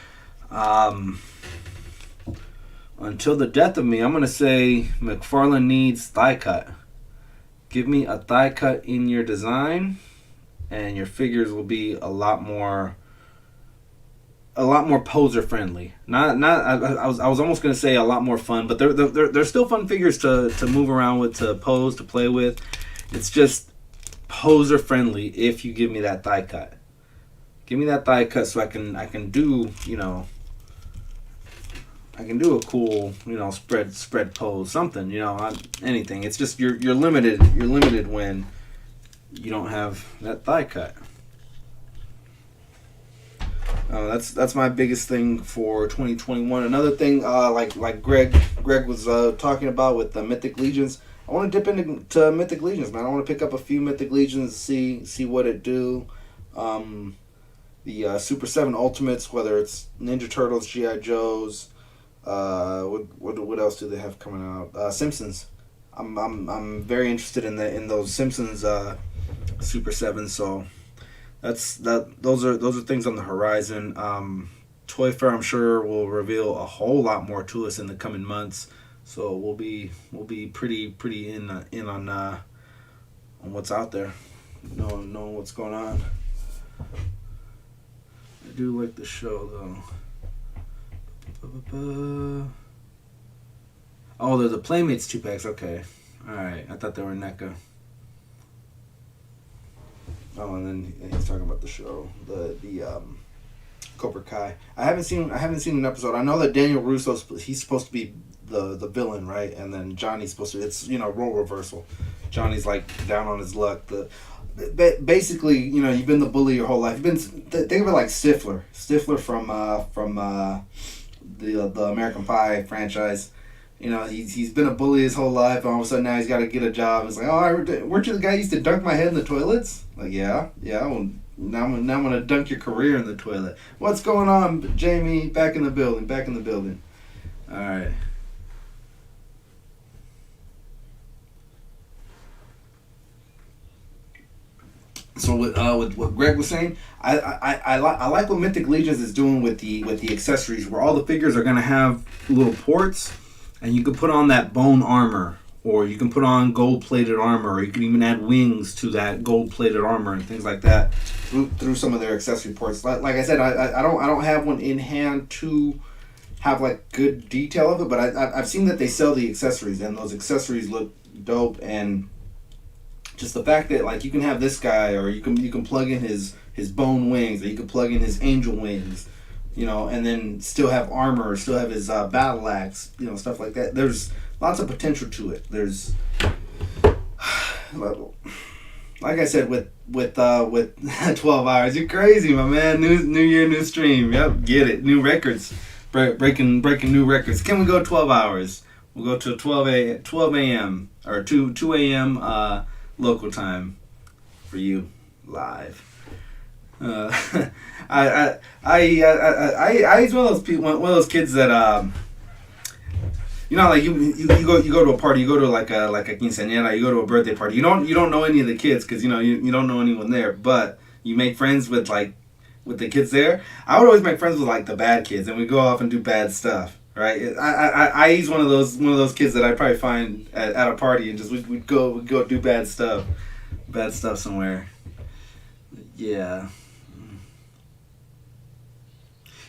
Until the death of me, I'm gonna say McFarlane needs thigh cut. Give me a thigh cut in your design, and your figures will be a lot more poser friendly. Not I was almost gonna say a lot more fun, but they're still fun figures to move around with, to pose, to play with. It's just poser friendly if you give me that thigh cut. Give me that thigh cut so I can do, I can do a cool, spread pose, something, anything. It's just you're limited when you don't have that thigh cut. That's my biggest thing for 2021. Another thing, like Greg was talking about with the Mythic Legions. I want to dip into Mythic Legions, man. I want to pick up a few Mythic Legions, see what it do. The Super 7 Ultimates, whether it's Ninja Turtles, G.I. Joes, what else do they have coming out? Simpsons. I'm very interested in those Simpsons Super 7. So those are things on the horizon. Toy Fair, I'm sure, will reveal a whole lot more to us in the coming months. So we'll be pretty in on what's out there, knowing what's going on. I do like the show though. Oh, they're the Playmates 2-packs. Okay, all right. I thought they were NECA. Oh, and then he's talking about the show, the Cobra Kai. I haven't seen an episode. I know that Daniel Russo's he's supposed to be the villain, right? And then Johnny's supposed to, it's role reversal. Johnny's like down on his luck. Basically, you've been the bully your whole life. You've been, think of it like Stifler from the American Pie franchise. He's been a bully his whole life, and all of a sudden now he's got to get a job. It's like, oh, weren't you the guy who used to dunk my head in the toilets? Like, yeah. Well, now I'm gonna dunk your career in the toilet. What's going on, Jamie? Back in the building. All right. So with what Greg was saying, I like what Mythic Legions is doing with the accessories, where all the figures are gonna have little ports, and you can put on that bone armor, or you can put on gold-plated armor, or you can even add wings to that gold-plated armor and things like that through some of their accessory ports. Like I said, I don't have one in hand to have like good detail of it, but I've seen that they sell the accessories, and those accessories look dope. And just the fact that like you can have this guy, or you can plug in his bone wings, or you can plug in his angel wings, and then still have armor, still have his battle axe, stuff like that. There's lots of potential to it. There's, like I said, with 12 hours, you're crazy, my man. New year, new stream. Yep, get it. New records, breaking new records. Can we go 12 hours? We'll go to 12 a.m. or 2 a.m. Local time for you live. I he's one of those people, one of those kids that like you go to a party, you go to like a quinceañera, you go to a birthday party. You don't know any of the kids because you don't know anyone there, but you make friends with the kids there. I would always make friends with like the bad kids, and we go off and do bad stuff. Right? He's one of those kids that I'd probably find at a party, and just we'd go do bad stuff somewhere. Yeah.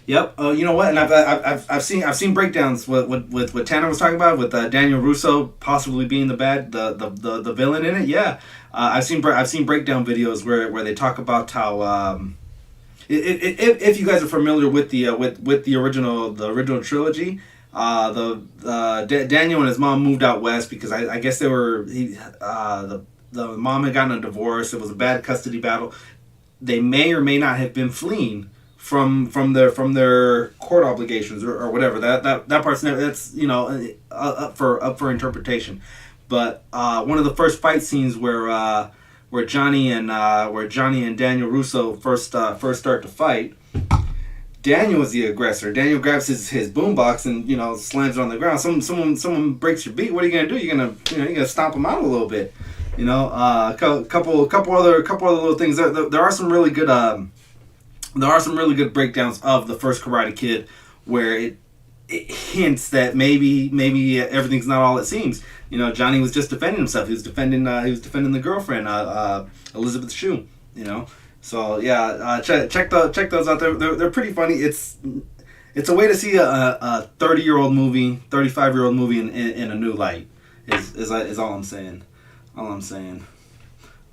Yep. You know what? And I've seen breakdowns with what Tanner was talking about, with Daniel Russo possibly being the villain in it. Yeah. I've seen breakdown videos where they talk about how if you guys are familiar with the original trilogy, Daniel and his mom moved out west because I guess the mom had gotten a divorce. It was a bad custody battle. They may or may not have been fleeing from their court obligations or whatever. That part's never, that's up for interpretation. But one of the first fight scenes where Johnny and Daniel Russo first start to fight. Daniel is the aggressor. Daniel grabs his boombox and slams it on the ground. Someone breaks your beat. What are you gonna do? You're gonna stomp him out a little bit. Couple other little things. There are some really good breakdowns of the first Karate Kid where it hints that maybe everything's not all it seems. Johnny was just defending himself. He was defending the girlfriend, Elizabeth Shue. So yeah, check those out. They're pretty funny. It's a way to see a 30-year-old movie, 35-year-old movie in a new light. Is all I'm saying.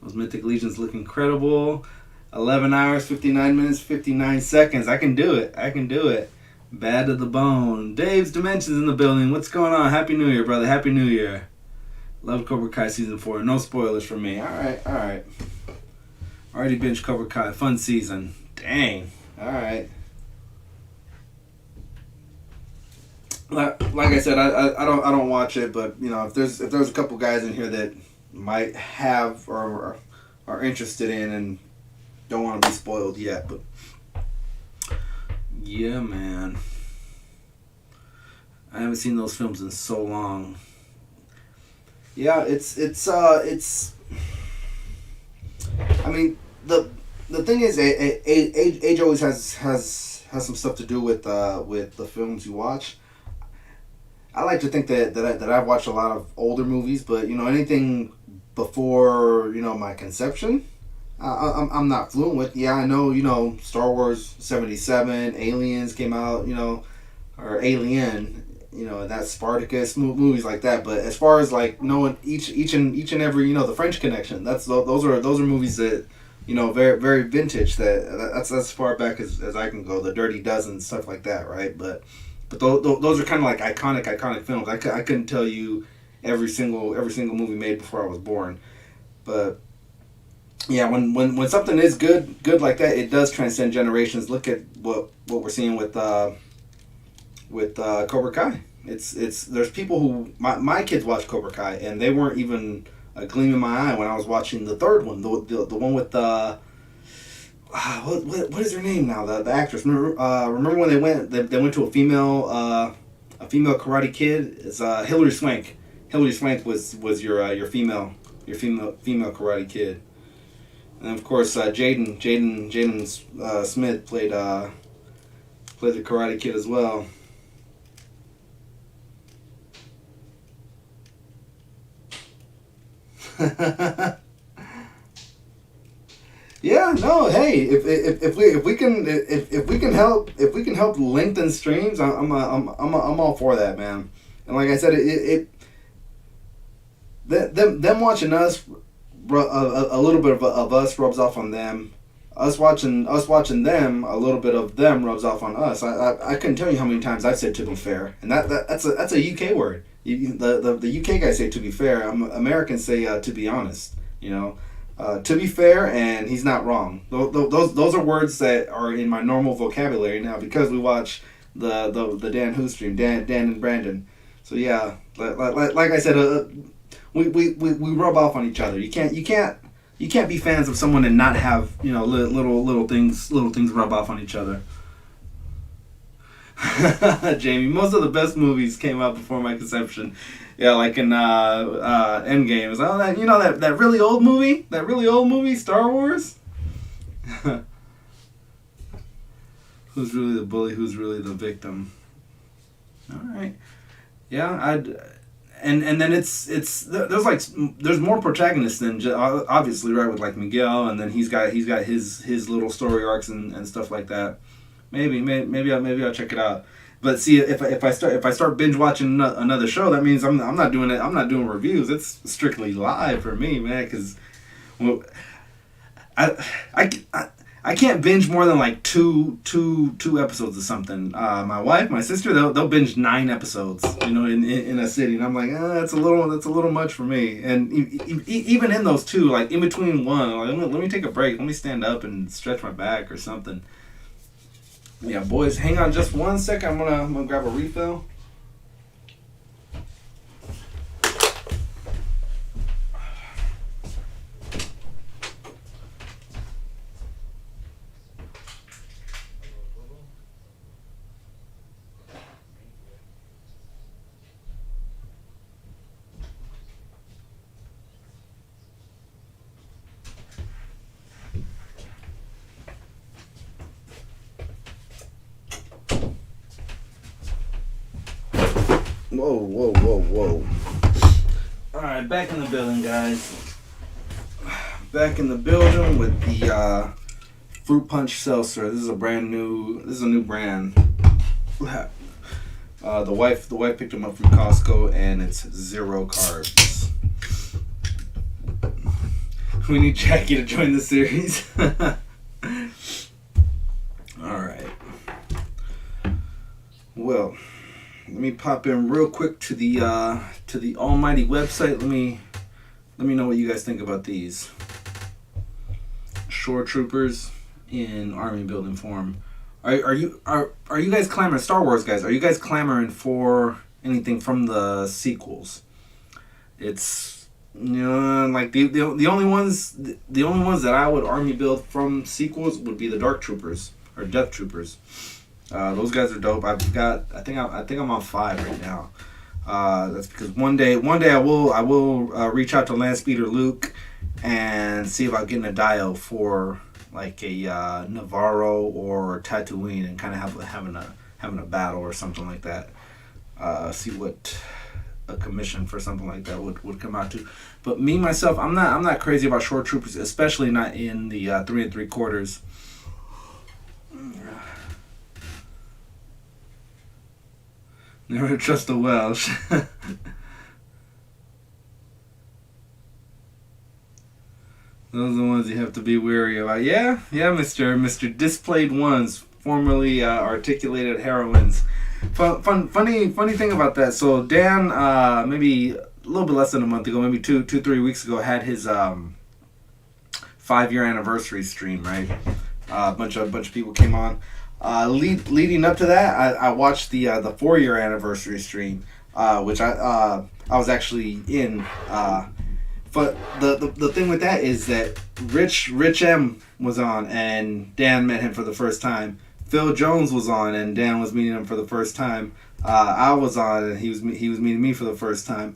Those Mythic Legions look incredible. 11 hours, 59 minutes, 59 seconds. I can do it. Bad to the bone. Dave's Dimensions in the building. What's going on? Happy New Year, brother. Happy New Year. Love Cobra Kai Season 4. No spoilers for me. All right. Already binged Cobra Kai. Fun season. Dang. All right. Like I said, I don't watch it, but if there's a couple guys in here that might have or are interested in and don't want to be spoiled yet, but yeah, man, I haven't seen those films in so long. Yeah, it's. I mean, the thing is, age always has some stuff to do with the films you watch. I like to think that I've watched a lot of older movies, but anything before my conception, I'm not fluent with. Yeah, I know Star Wars 77, Aliens came out, or Alien, that Spartacus, movies like that. But as far as like knowing each and every the French Connection, those are movies that very very vintage. That's as far back as I can go. The Dirty Dozen, stuff like that, right? But those are kind of like iconic films. I couldn't tell you every single movie made before I was born, but yeah, when something is good like that, it does transcend generations. Look at what we're seeing with Cobra Kai. It's there's people who my kids watch Cobra Kai and they weren't even a gleam in my eye when I was watching the third one, the one with what is her name now? The actress. Remember when they went to a female Karate Kid? It's Hilary Swank. Hilary Swank was your female Karate Kid, and of course Jaden Smith played the Karate Kid as well. Yeah, no, hey, if we can help lengthen streams, I'm all for that, man. And like I said, them watching us, a little bit of us rubs off on them. Us watching them, a little bit of them rubs off on us. I couldn't tell you how many times I've said "to be fair," and that's a UK word. The UK guys say "to be fair." Americans say "to be honest." To be fair, and he's not wrong. Those are words that are in my normal vocabulary now because we watch the Dan Who stream, Dan and Brandon. So yeah, like I said, we rub off on each other. You can't be fans of someone and not have little things rub off on each other. Jamie, most of the best movies came out before my conception. Yeah, like in Endgame. It's that really old movie, Star Wars. Who's really the bully? Who's really the victim? All right. Yeah, and then there's more protagonists than just, obviously, right, with like Miguel, and then he's got his little story arcs and stuff like that. Maybe I'll check it out. But see, if I start binge watching another show, that means I'm not doing it. I'm not doing reviews. It's strictly live for me, man. Because I can't binge more than like two episodes of something. My wife, my sister, they'll binge 9 episodes, in a sitting. I'm like, that's a little much for me. And even in those 2, like in between one, I'm like, let me take a break. Let me stand up and stretch my back or something. Yeah, boys, hang on just 1 second. I'm gonna grab a refill. Whoa, whoa, whoa, whoa. Alright, back in the building, guys. Back in the building with the Fruit Punch Seltzer. This is a new brand. The wife picked them up from Costco, and it's 0 carbs. We need Jackie to join the series. Alright. Well, let me pop in real quick to the almighty website. Let me know what you guys think about these shore troopers in army building form. Are you guys clamoring, Star Wars guys? Are you guys clamoring for anything from the sequels? It's like the only ones that I would army build from sequels would be the Dark Troopers or Death Troopers. Those guys are dope. I think I'm on 5 right now. That's because one day I will reach out to Landspeeder Luke and see about getting a dio for like a Navarro or Tatooine and kind of having a battle or something like that. See what a commission for something like that would come out to. But me myself, I'm not crazy about shore troopers, especially not in the 3 3/4. Never trust the Welsh. Those are the ones you have to be wary about. Yeah, Mr. Displayed Ones, formerly articulated heroines. Funny thing about that. So Dan, maybe a little bit less than a month ago, maybe 3 weeks ago, had his 5-year anniversary stream. Right, a bunch of people came on. Leading up to that, I watched the 4-year anniversary stream, which I was actually in. But the thing with that is that Rich M was on, and Dan met him for the first time. Phil Jones was on, and Dan was meeting him for the first time. I was on, and he was meeting me for the first time.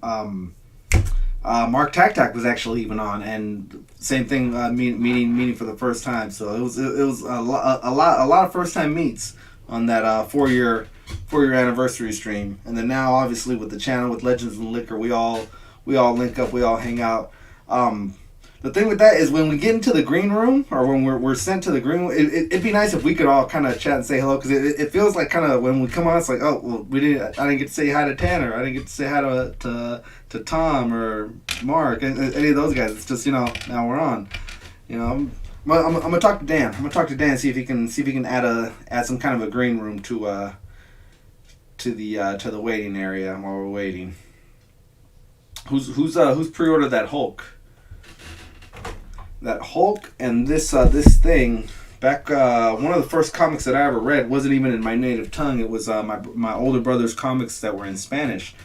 Mark Tak was actually even on, and same thing, meeting for the first time. So it was a lot of first time meets on that 4-year anniversary stream. And then now, obviously, with the channel with Legends and Liquor, we all link up, we all hang out. The thing with that is when we get into the green room, or when we're sent to the green room, it'd be nice if we could all kind of chat and say hello, because it feels like kind of when we come on, it's like, oh, well, I didn't get to say hi to Tanner, I didn't get to say hi to Tom or Mark, any of those guys. It's just, now we're on. I'm gonna talk to Dan. I'm gonna talk to Dan, see if he can add some kind of a green room to the waiting area while we're waiting. Who's pre-ordered that Hulk? That Hulk and this thing. Back one of the first comics that I ever read wasn't even in my native tongue. It was my older brother's comics that were in Spanish.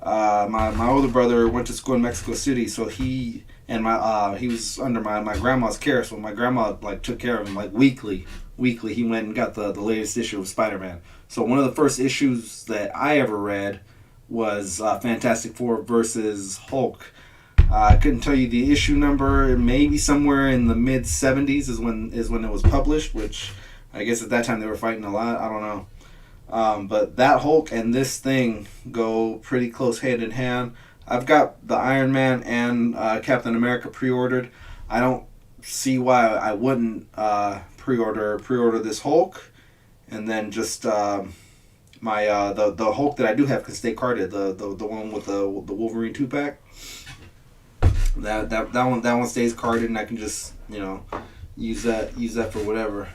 My older brother went to school in Mexico City, so he was under my grandma's care. So my grandma took care of him weekly. He went and got the latest issue of Spider-Man. So one of the first issues that I ever read was Fantastic Four versus Hulk. I couldn't tell you the issue number. Maybe somewhere in the mid 70s is when it was published, which I guess at that time they were fighting a lot. I don't know. But that Hulk and this thing go pretty close hand in hand. I've got the Iron Man and Captain America pre-ordered. I don't see why I wouldn't pre-order this Hulk, and then just my the Hulk that I do have can stay carded. The one with the Wolverine 2-pack. That one stays carded, and I can just use that for whatever.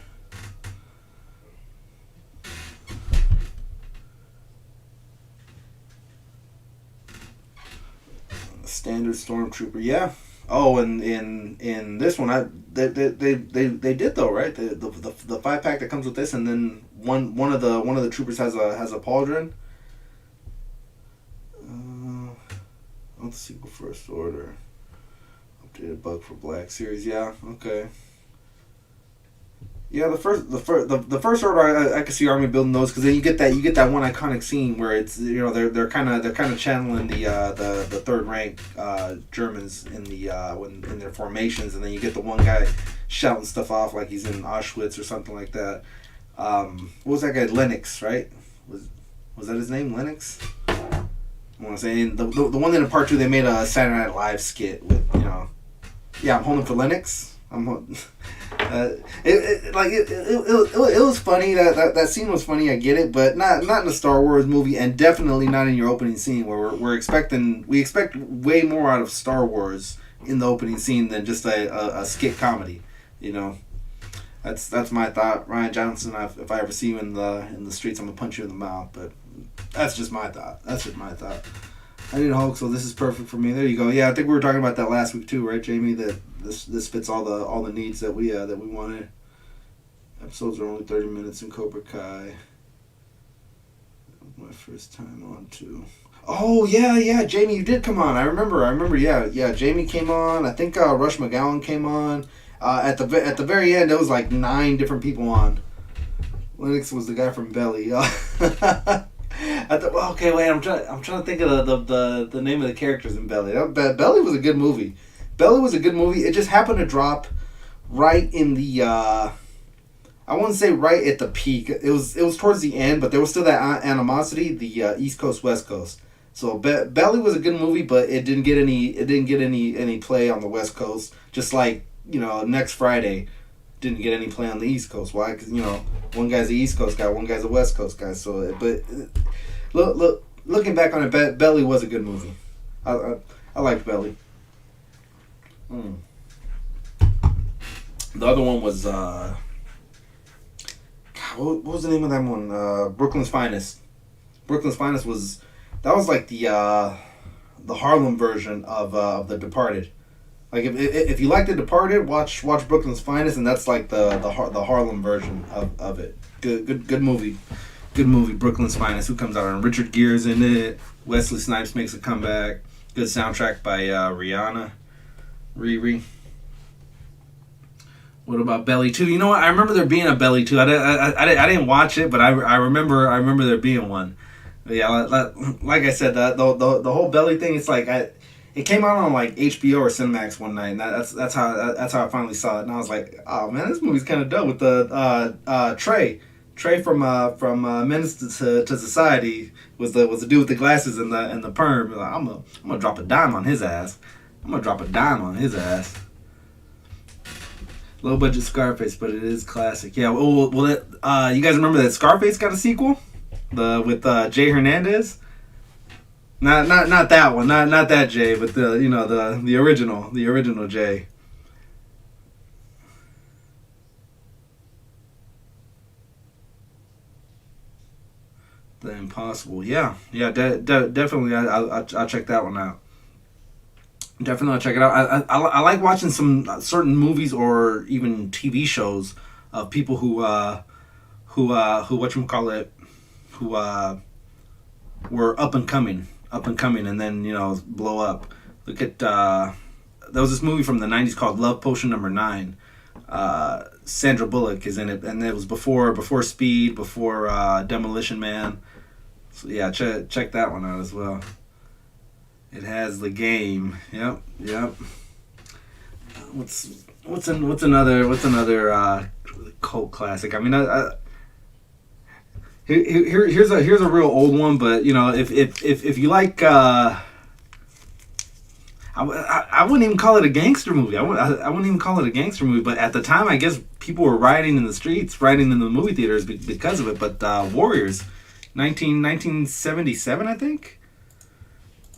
Standard Stormtrooper, yeah. Oh, and in this one, they did though, right? The 5-pack that comes with this, and then one of the troopers has a pauldron. Let's see. First order, updated bug for Black Series. Yeah, okay. Yeah, the first order, I could see Army building those, because then you get that one iconic scene where it's, they're kind of channeling the third rank Germans in in their formations, and then you get the one guy shouting stuff off like he's in Auschwitz or something like that. What was that guy, Lennox, right? Was that his name, Lennox? I want to say the one in part 2 they made a Saturday Night Live skit with, yeah, I'm holding for Lennox. It was funny. That scene was funny. I get it, but not in a Star Wars movie, and definitely not in your opening scene, where we expect way more out of Star Wars in the opening scene than just a skit comedy. That's my thought. Ryan Johnson, if I ever see you in the streets, I'm gonna punch you in the mouth. But that's just my thought. I need a Hulk, so this is perfect for me. There you go. Yeah, I think we were talking about that last week too, right, Jamie? That this fits all the needs that we wanted. Episodes are only 30 minutes in Cobra Kai. My first time on too. Oh yeah, Jamie, you did come on. I remember. Yeah. Jamie came on. I think Rush McGowan came on. At the very end, there was like 9 different people on. Lennox was the guy from Belly. Okay, wait. I'm trying to think of the name of the characters in Belly. Belly was a good movie. It just happened to drop right in the. I wouldn't say right at the peak. It was towards the end, but there was still that animosity. The East Coast West Coast. So Belly was a good movie, but it didn't get any play on the West Coast. Just like Next Friday didn't get any play on the East Coast. Why? Because one guy's the East Coast guy, one guy's a West Coast guy. So, but looking back on it, Belly was a good movie. I liked Belly. The other one was what was the name of that one? Brooklyn's Finest. Brooklyn's Finest was like the Harlem version of The Departed. Like if you like The Departed, watch Brooklyn's Finest, and that's like the Harlem version of it. Good movie. Good movie, Brooklyn's Finest. Who comes out on? Richard Gere's in it. Wesley Snipes makes a comeback. Good soundtrack by Rihanna. Riri. What about Belly 2? You know what? I remember there being a Belly 2. I didn't watch it, but I remember there being one. But yeah, like I said, the whole Belly thing. It's like it came out on like HBO or Cinemax one night, and that's how I finally saw it. And I was like, oh man, this movie's kind of dope with the Trey from Menace to Society was the dude with the glasses and the perm. Like, I'm gonna drop a dime on his ass. Low budget Scarface, but it is classic. Yeah. Well, you guys remember that Scarface got a sequel, with Jay Hernandez. Not that one. Not that Jay, but the original Jay. The Impossible. Yeah. Definitely. I'll check that one out. Definitely, I'll check it out. I like watching some certain movies or even TV shows of people who whatchamacallit, who were up and coming, and then blow up. Look at there was this movie from the '90s called Love Potion Number 9. Sandra Bullock is in it, and it was before Speed, before Demolition Man. So yeah, check that one out as well. It has The Game. Yep. What's another cult classic? I mean, here's a real old one, but if you like, I wouldn't even call it a gangster movie. I wouldn't even call it a gangster movie. But at the time, I guess people were rioting in the streets, rioting in the movie theaters because of it. But Warriors, 1977, I think.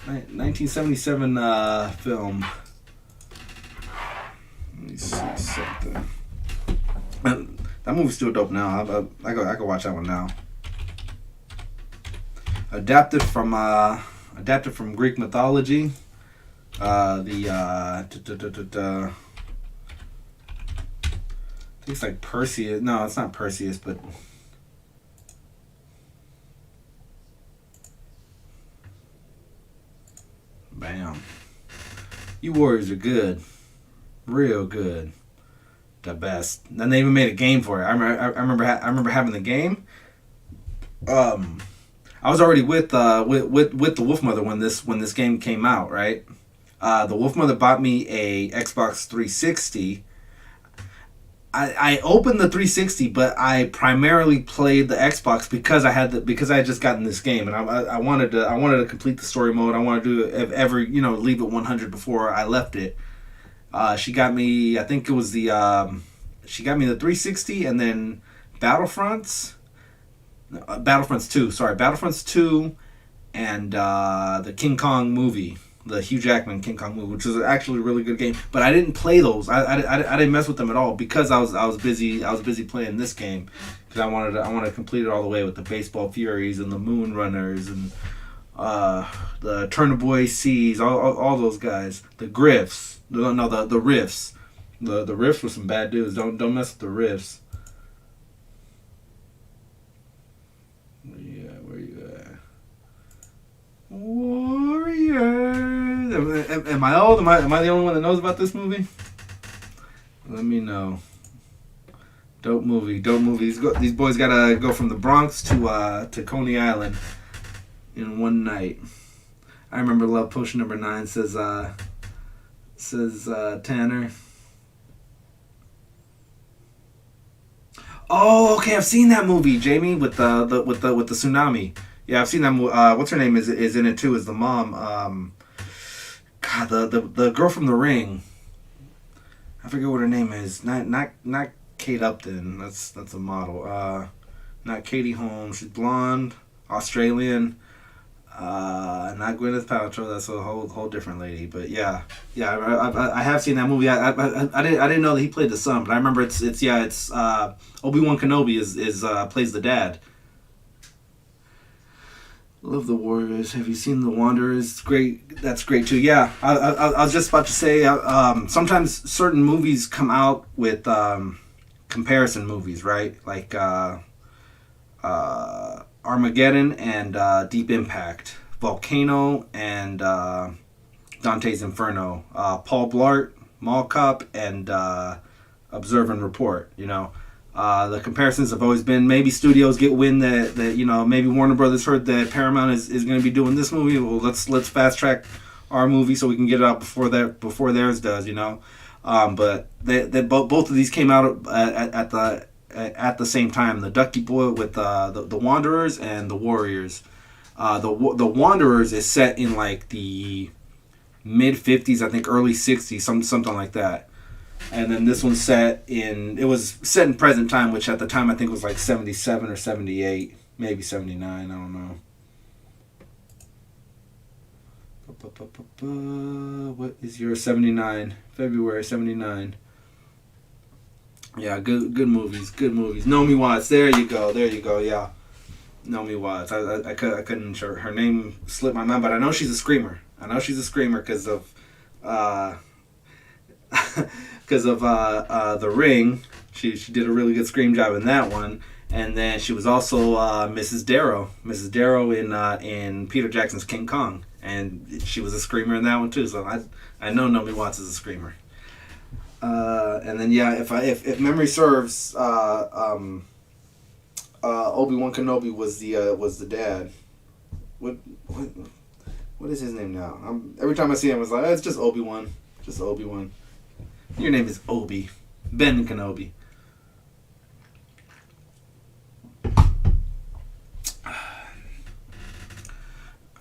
1977 film. Let me see something. That movie's still dope now. I could watch that one now. Adapted from Greek mythology. I think it's like Perseus. No, it's not Perseus, but bam. You Warriors are good, real good, the best. And they even made a game for it. I remember having the game. Um, I was already with the Wolf Mother when this game came out, right? The Wolf Mother bought me a Xbox 360. I opened the 360, but I primarily played the Xbox because I had just gotten this game, and I wanted to complete the story mode. I wanted to ever leave it 100 before I left it. She got me. I think it was the she got me the 360, and then Battlefronts. Battlefronts 2. Sorry, Battlefronts 2, and the King Kong movie, the Hugh Jackman King Kong movie, which was actually a really good game. But I didn't play those. I didn't mess with them at all because I was busy playing this game because I wanted to complete it all the way with the Baseball Furies and the Moon Runners and the Turner Boy Seas, all those guys, the Griffs. No, the Riffs. The Riffs were some bad dudes. Don't mess with the Riffs. Yeah, where you at? Warriors. Am I old? Am I the only one that knows about this movie? Let me know. Dope movie. These boys gotta go from the Bronx to Coney Island in one night. I remember Love Potion number 9 says Tanner. Oh, okay. I've seen that movie, Jamie, with the tsunami. Yeah, I've seen that. What's her name is in it too? Is the mom? God, the girl from The Ring. I forget what her name is. Not Kate Upton. That's a model. Not Katie Holmes. She's blonde, Australian. Not Gwyneth Paltrow. That's a whole different lady. But yeah. I have seen that movie. I didn't know that he played the son, but I remember it's Obi-Wan Kenobi is plays the dad. Love the Warriors. Have you seen The Wanderers? Great. That's great too. Yeah, I was just about to say. Sometimes certain movies come out with comparison movies, right? Like Armageddon and Deep Impact, Volcano and Dante's Inferno, Paul Blart, Mall Cop, and Observe and Report. The comparisons have always been maybe studios get wind that maybe Warner Brothers heard that Paramount is going to be doing this movie. Well, let's fast track our movie so we can get it out before theirs does. But both of these came out at the same time. The Ducky Boy with the Wanderers and the Warriors. The Wanderers is set in like the mid 50s, I think early 60s, something like that. And then this one's it was set in present time, which at the time I think was like 77 or 78, maybe 79, I don't know. What is your 79? February 79. Yeah, good movies. Naomi Watts, there you go, yeah. Naomi Watts. I couldn't, her name slipped my mind, but I know she's a screamer. Because of The Ring. She did a really good scream job in that one, and then she was also Mrs. Darrow in Peter Jackson's King Kong, and she was a screamer in that one too. So I know Naomi Watts is a screamer. And then if memory serves, Obi-Wan Kenobi was the dad. What is his name now? Every time I see him, I was like, it's just Obi-Wan. Your name is Obi. Ben Kenobi.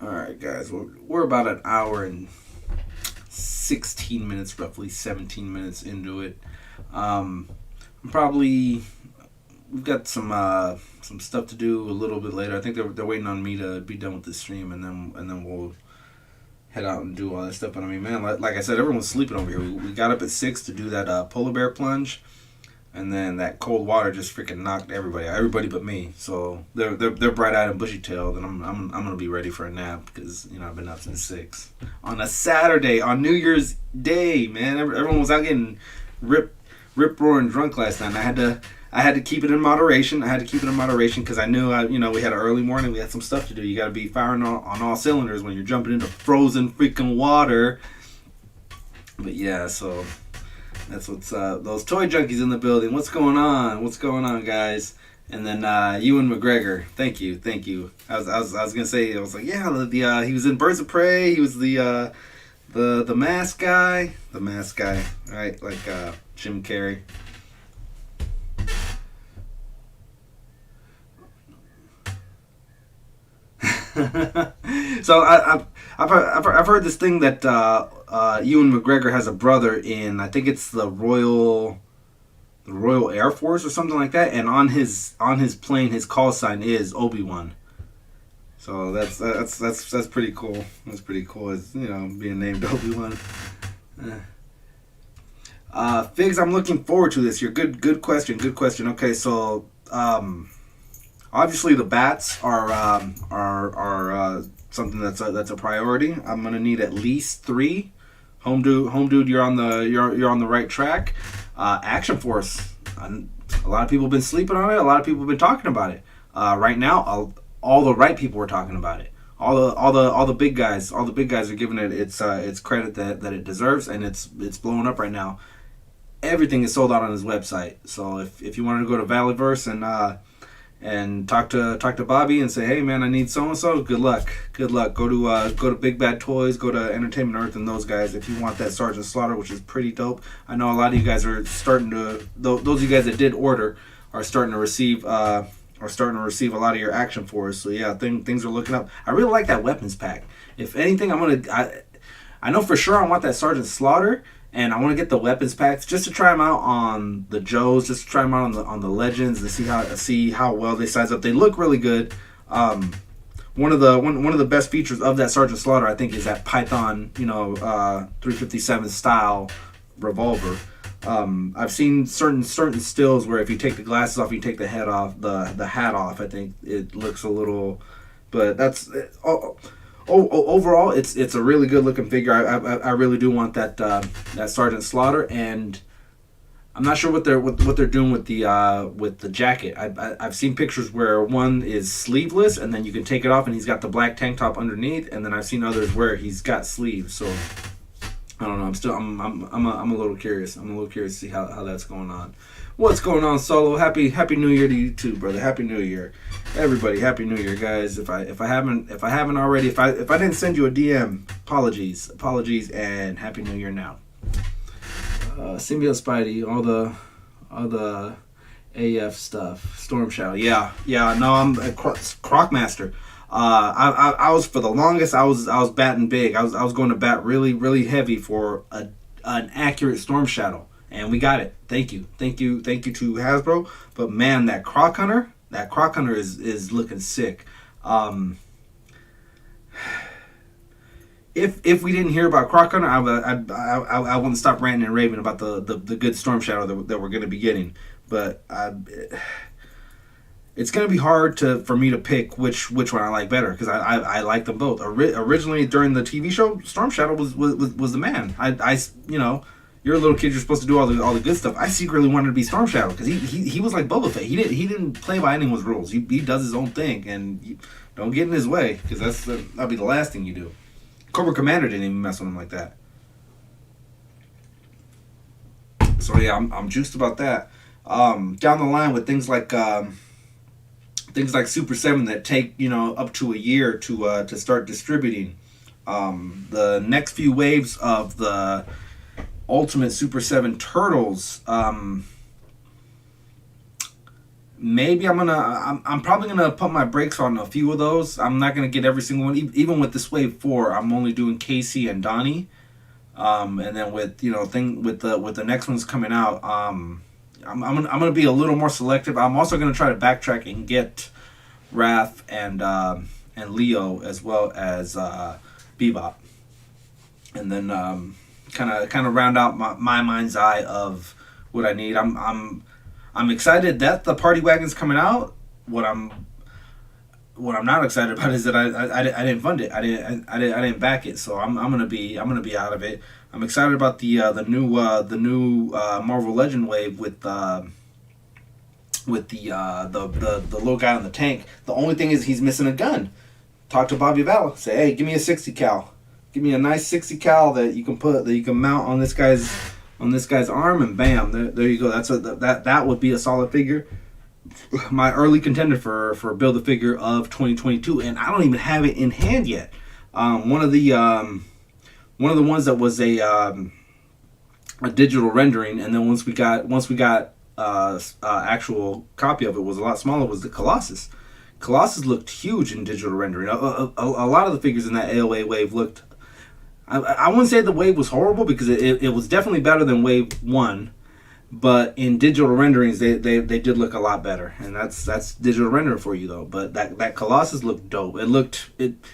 Alright, guys. We're about an hour and 16 minutes, roughly 17 minutes into it. We've got some stuff to do a little bit later. I think they're waiting on me to be done with the stream, and then we'll head out and do all that stuff. But I mean, man, like I said, everyone's sleeping over here. We got up at 6 to do that polar bear plunge. And then that cold water just freaking knocked everybody but me. So they're bright eyed and bushy tailed, and I'm gonna be ready for a nap because I've been up since 6 on a Saturday on New Year's Day. Man, everyone was out getting rip roaring drunk last night. And I had to keep it in moderation. Because I knew we had an early morning. We had some stuff to do. You got to be firing on all cylinders when you're jumping into frozen freaking water. But yeah, so. That's what's those toy junkies in the building. What's going on, guys? And then Ewan McGregor. Thank you. I was gonna say, I was like, yeah, he was in Birds of Prey. He was the mask guy. Right? Like Jim Carrey. So I've heard this thing that Ewan McGregor has a brother in, I think it's the Royal Air Force or something like that, and on his plane his call sign is Obi-Wan. So that's pretty cool. That's pretty cool. It's, being named Obi-Wan. Figs, I'm looking forward to this year. Good question. Okay, so obviously the bats are something that's a priority. I'm gonna need at least 3. Home dude, you're on the right track. Action Force, a lot of people have been sleeping on it. A lot of people have been talking about it. Right now, all the right people are talking about it. All the big guys are giving it its credit that it deserves, and it's blowing up right now. Everything is sold out on his website. So if you want to go to Valleyverse and talk to Bobby and say, hey man, I need so and so. Good luck. Go to Big Bad Toys, go to Entertainment Earth and those guys if you want that Sergeant Slaughter, which is pretty dope. I know a lot of you guys are starting to. Those of you guys that did order are starting to receive a lot of your Action Force. So yeah, things are looking up. I really like that weapons pack. If anything, I know for sure I want that Sergeant Slaughter. And I want to get the weapons packs just to try them out on the Joes, just to try them out on the Legends and see how well they size up. They look really good. One of the best features of that Sergeant Slaughter, I think, is that Python 357 style revolver. I've seen certain stills where if you take the glasses off, you take the hat off. I think it looks a little, but that's. Overall, it's a really good looking figure. I really do want that Sergeant Slaughter, and I'm not sure what they're doing with the jacket. I've seen pictures where one is sleeveless and then you can take it off and he's got the black tank top underneath, and then I've seen others where he's got sleeves. So I don't know. I'm a little curious. I'm a little curious to see how that's going on. What's going on, Solo? Happy New Year to you too, brother. Happy New Year, everybody. Happy New Year, guys. If I haven't already, if I didn't send you a DM, apologies, and Happy New Year now. Symbiote Spidey, all the AF stuff, Storm Shadow. Yeah. No, I'm a Crocmaster. I was, for the longest, I was batting big. I was going to bat really, really heavy for an accurate Storm Shadow. And we got it. Thank you to Hasbro. But man, that Croc Hunter is looking sick. If we didn't hear about Croc Hunter, I wouldn't stop ranting and raving about the good Storm Shadow that we're going to be getting. But it's going to be hard for me to pick which one I like better, because I like them both. Originally during the TV show, Storm Shadow was the man. You're a little kid. You're supposed to do all the good stuff. I secretly wanted to be Storm Shadow because he was like Boba Fett. He didn't play by anyone's rules. He does his own thing, and you don't get in his way, because that'll be the last thing you do. Cobra Commander didn't even mess with him like that. So yeah, I'm juiced about that. Down the line with things like Super 7 that take up to a year to start distributing. The next few waves of the Ultimate Super 7 Turtles, maybe I'm probably gonna put my brakes on a few of those. I'm not gonna get every single one. Even with this wave 4, I'm only doing Casey and Donnie, and then with the next ones coming out, I'm gonna be a little more selective. I'm also gonna try to backtrack and get Raph and Leo, as well as Bebop, and then kind of round out my mind's eye of what I need. I'm I'm excited that the Party Wagon's coming out. What I'm not excited about is that I didn't fund it. I didn't back it. So I'm gonna be out of it. I'm excited about the new Marvel Legend wave with the little guy on the tank. The only thing is he's missing a gun. Talk to Bobby Val. Say, hey, give me a 60 cal. Give me a nice 60 cal that you can mount on this guy's arm, and bam, there you go. That would be a solid figure. My early contender for build a figure of 2022, and I don't even have it in hand yet. One of the ones that was a digital rendering, and then once we got actual copy of it was a lot smaller, was the Colossus. Colossus looked huge in digital rendering. A lot of the figures in that AOA wave looked. I wouldn't say the wave was horrible, because it was definitely better than wave 1, but in digital renderings they did look a lot better, and that's digital rendering for you though. But that Colossus looked dope. It looked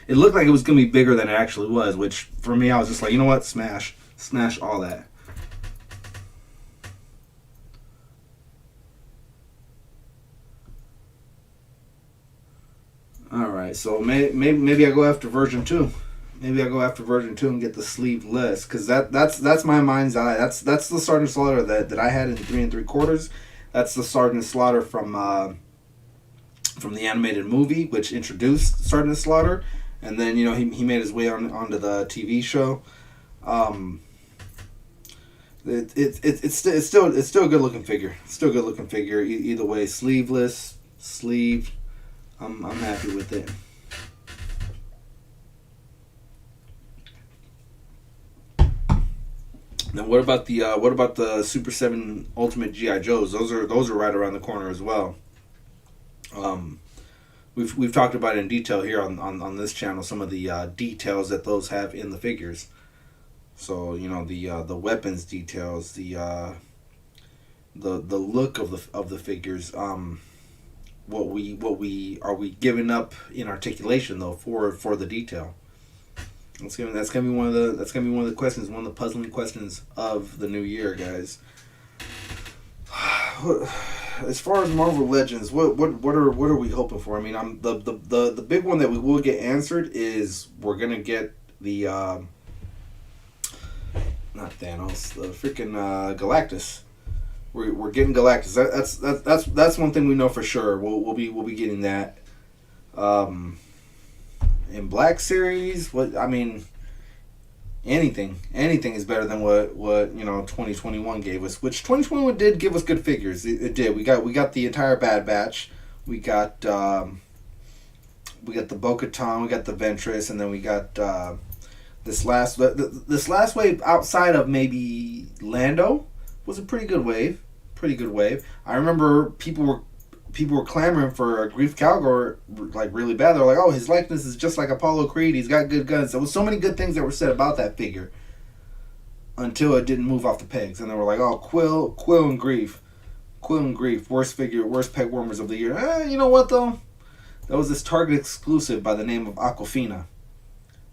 like it was gonna be bigger than it actually was, which for me, I was just like, you know what, smash all that. All right, so maybe I go after version 2. Maybe I go after version 2 and get the sleeveless, because that's my mind's eye. That's the Sergeant Slaughter that I had in 3 3/4. That's the Sergeant Slaughter from the animated movie, which introduced Sergeant Slaughter, and then he made his way onto the TV show. It's still a good looking figure. Still a good looking figure. Either way, sleeveless, sleeved. I'm happy with it. Now, what about the Super 7 Ultimate GI Joes? Those are right around the corner as well. We've talked about it in detail here on this channel, some of the details that those have in the figures. So the weapons details, the look of the figures. What we are we giving up in articulation though for the detail? That's gonna be one of the questions, one of the puzzling questions of the new year, guys. As far as Marvel Legends, what are we hoping for? I mean, the big one that we will get answered is we're gonna get the not Thanos, the freaking Galactus. We're getting Galactus. That's one thing we know for sure. We'll be getting that. In Black Series, anything is better than what 2021 gave us. Which 2021 did give us good figures. It did. We got the entire Bad Batch. We got the Bo-Katan. We got the Ventress, and then we got this last wave outside of maybe Lando was a pretty good wave. I remember people were clamoring for Grief Calgor like really bad. They're like, oh, his likeness is just like Apollo Creed. He's got good guns. There was so many good things that were said about that figure until it didn't move off the pegs, and they were like, oh, Quill and Grief, worst peg warmers of the year. You know what though? That was this Target exclusive by the name of Aquafina.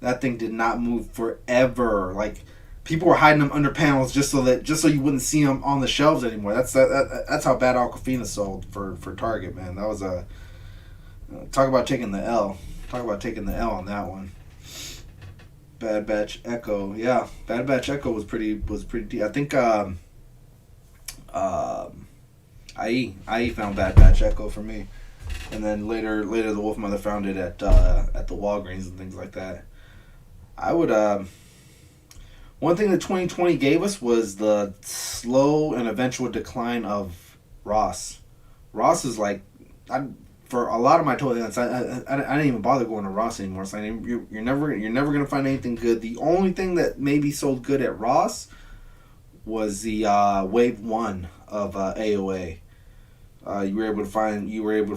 That thing did not move forever. Like, people were hiding them under panels just so you wouldn't see them on the shelves anymore. That's how bad Aquafina sold for Target, man. That was talk about taking the L. Talk about taking the L on that one. Bad Batch Echo, yeah. Bad Batch Echo was pretty. I think IE found Bad Batch Echo for me, and then later the Wolf Mother found it at the Walgreens and things like that. I would one thing that 2020 gave us was the slow and eventual decline of Ross. Ross is like, for a lot of my toy lines, I didn't even bother going to Ross anymore. It's like, you're never gonna find anything good. The only thing that maybe sold good at Ross was the Wave 1 of AOA. You were able to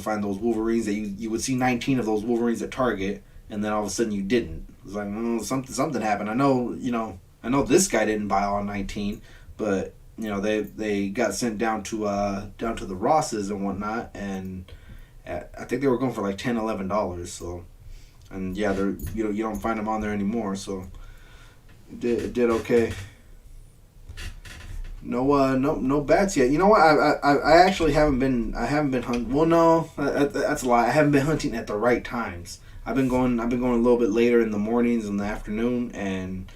find those Wolverines that you would see 19 of those Wolverines at Target, and then all of a sudden you didn't. It was like, something happened. I know this guy didn't buy all 19, but they got sent down to the Rosses and whatnot, and I think they were going for like $10, $11. So, and yeah, you don't find them on there anymore. So it did okay. No bats yet. You know what? I actually haven't been. I haven't been hunting. Well, no, that's a lie. I haven't been hunting at the right times. I've been going a little bit later in the mornings and the afternoon, and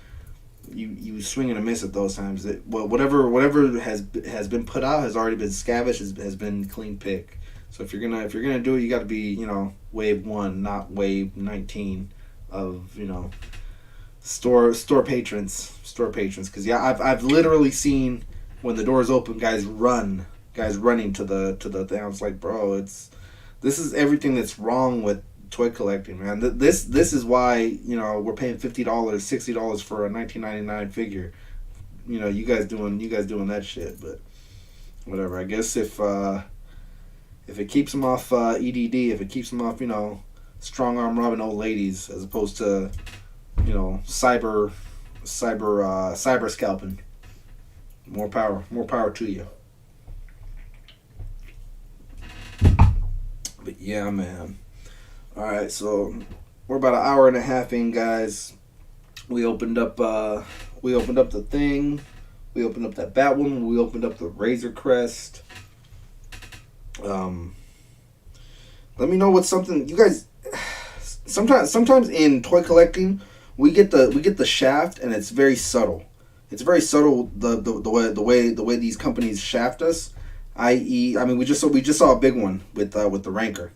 you swing and a miss at those times. Whatever has been put out has already been scavenged. Has been clean pick. So if you're gonna do it, you got to be wave 1, not wave 19 of store patrons. Because I've literally seen when the doors open, guys running to the thing. I was like, bro, this is everything that's wrong with toy collecting, man. This is why we're paying $50, $60 for a 1999 figure. You guys doing that shit, but whatever. I guess if it keeps them off EDD, if it keeps them off strong arm robbing old ladies as opposed to cyber scalping, more power to you. But yeah, man. All right, so we're about an hour and a half in, guys. We opened up the thing. We opened up that Batwoman. We opened up the Razor Crest. Let me know what's something you guys. Sometimes in toy collecting, we get the shaft, and it's very subtle. It's very subtle the way these companies shaft us. I.e., we just saw a big one with the Ranker,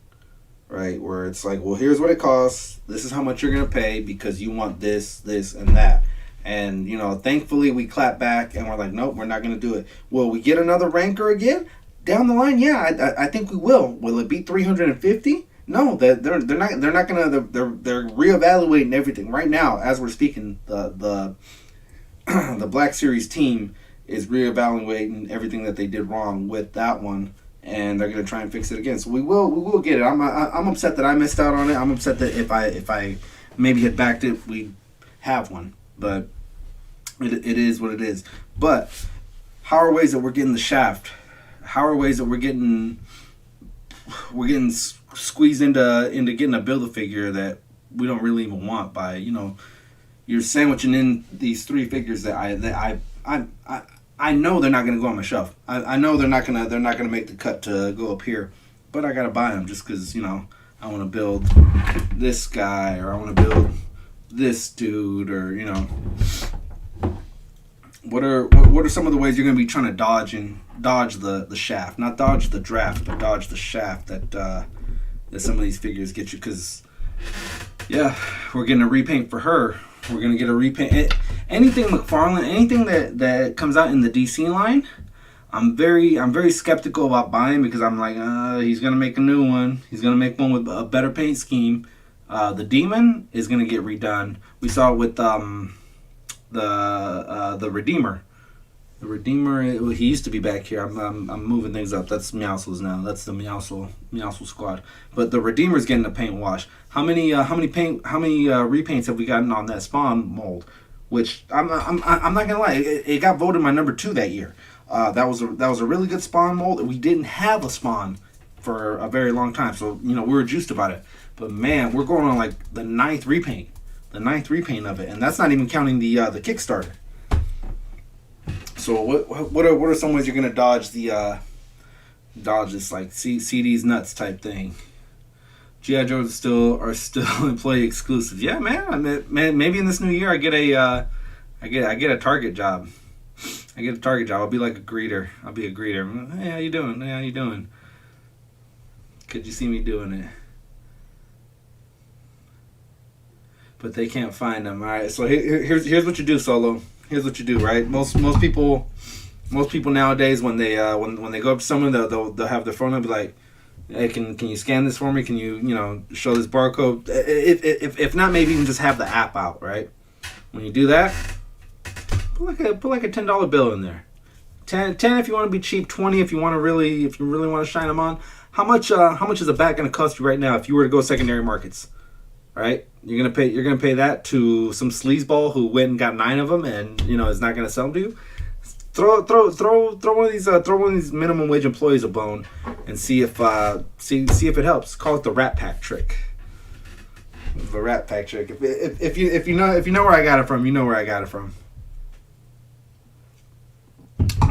right? Where it's like, well, here's what it costs. This is how much you're gonna pay because you want this, and that. And thankfully we clap back and we're like, nope, we're not gonna do it. Will we get another Ranker again down the line? Yeah, I think we will. Will it be 350? No, they're not gonna. They're reevaluating everything right now as we're speaking. The the Black Series team is reevaluating everything that they did wrong with that one, and they're gonna try and fix it again. So we will get it. I'm upset that I missed out on it. I'm upset that if I maybe had backed it, we'd have one. But it is what it is. But how are ways that we're getting the shaft? How are ways that we're getting squeezed into getting a Build-A-Figure that we don't really even want by you're sandwiching in these 3 figures that I know they're not gonna go on my shelf. I know they're not gonna make the cut to go up here, but I gotta buy them just because I want to build this guy, or I want to build this dude, or what are some of the ways you're gonna be trying to dodge the shaft, not dodge the draft, but dodge the shaft that some of these figures get you? Because we're getting a repaint for her. We're gonna get a repaint. Anything McFarlane, anything that comes out in the DC line, I'm very skeptical about buying, because I'm like, he's gonna make a new one. He's gonna make one with a better paint scheme. The Demon is gonna get redone. We saw it with the Redeemer. The Redeemer, he used to be back here. I'm moving things up. That's Meowscles now. That's the Meowscle squad. But the Redeemer's getting a paint wash. How many repaints have we gotten on that Spawn mold? Which I'm not gonna lie, it got voted my number 2 that year. That was a really good Spawn mold. We didn't have a Spawn for a very long time, so we were juiced about it. But man, we're going on like the 9th repaint of it, and that's not even counting the Kickstarter. So what are some ways you're gonna dodge this like see these nuts type thing? G.I. Joes are still employee exclusive. Yeah, man. Maybe in this new year I get a Target job. I'll be like a greeter. I'll be a greeter. Hey, how you doing? Hey, how you doing? Could you see me doing it? But they can't find them. All right. So here's what you do, Solo. Here's what you do, right? Most people nowadays, when they go up to someone, they'll have their phone and be like, hey, can you scan this for me? Can you show this barcode? If not, maybe even just have the app out, right? When you do that, put like a $10 bill in there. 10 if you want to be cheap, 20 if you really want to shine them on. How much is a bat going to cost you right now if you were to go secondary markets? Right? You're gonna pay that to some sleazeball who went and got 9 of them and is not gonna sell them to you. Throw one of these minimum wage employees a bone and see if it helps. Call it the Rat Pack trick. The Rat Pack trick. If you know where I got it from, you know where I got it from.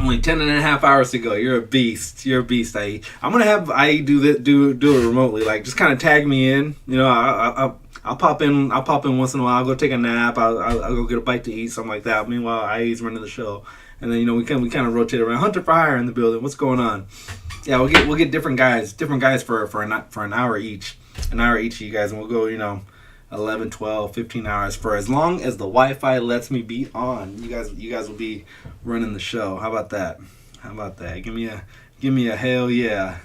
Only 10.5 hours to go. You're a beast. You're a beast, IE. I'm gonna have IE do it remotely. Like, just kind of tag me in. You know, I'll pop in. I'll pop in once in a while. I'll go take a nap. I'll go get a bite to eat, something like that. Meanwhile, IE's running the show, and then, you know, we kind of rotate around. Hunter for hire in the building. What's going on? Yeah, we'll get different guys for an hour each. An hour each of you guys, and we'll go, you know, 11, 12, 15 hours for as long as the Wi-Fi lets me be on. You guys will be running the show. How about that? How about that? Give me a hell yeah.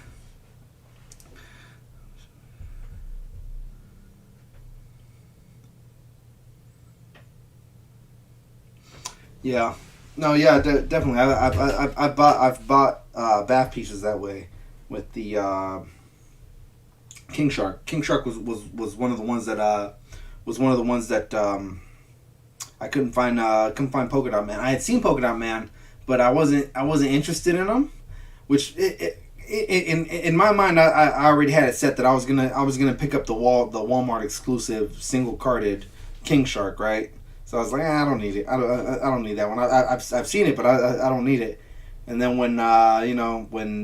Yeah. No, yeah, definitely. I've bought bath pieces that way with the King Shark. King Shark was one of the ones that I couldn't find Polka Dot Man. I had seen Polka Dot Man, but I wasn't interested in them. Which in my mind, I already had it set that I was gonna pick up the Walmart exclusive single carded King Shark, right? So I was like, I don't need it. I don't need that one. I've seen it, but I don't need it. And then when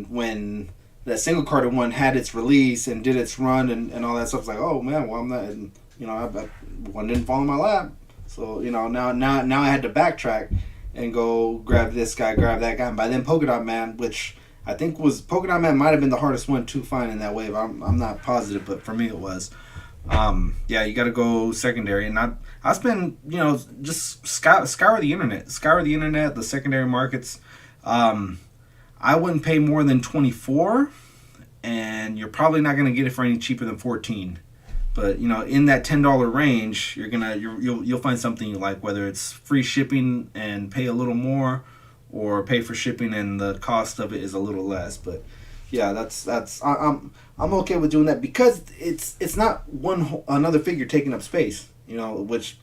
when that single carded one had its release and did its run and all that stuff, it's like, oh man, well I'm not, and, you know, one didn't fall in my lap, so, you know, now I had to backtrack and go grab this guy, grab that guy. And by then, Polka Dot Man, which I think Polka Dot Man might have been the hardest one to find in that wave. I'm not positive, but for me it was. Yeah, you got to go secondary, and I spend, you know, just scour the internet, the secondary markets. I wouldn't pay more than 24, and you're probably not going to get it for any cheaper than 14. But, you know, in that $10 range, you'll find something you like, whether it's free shipping and pay a little more, or pay for shipping and the cost of it is a little less. But yeah, I'm okay with doing that, because it's not another figure taking up space, you know, which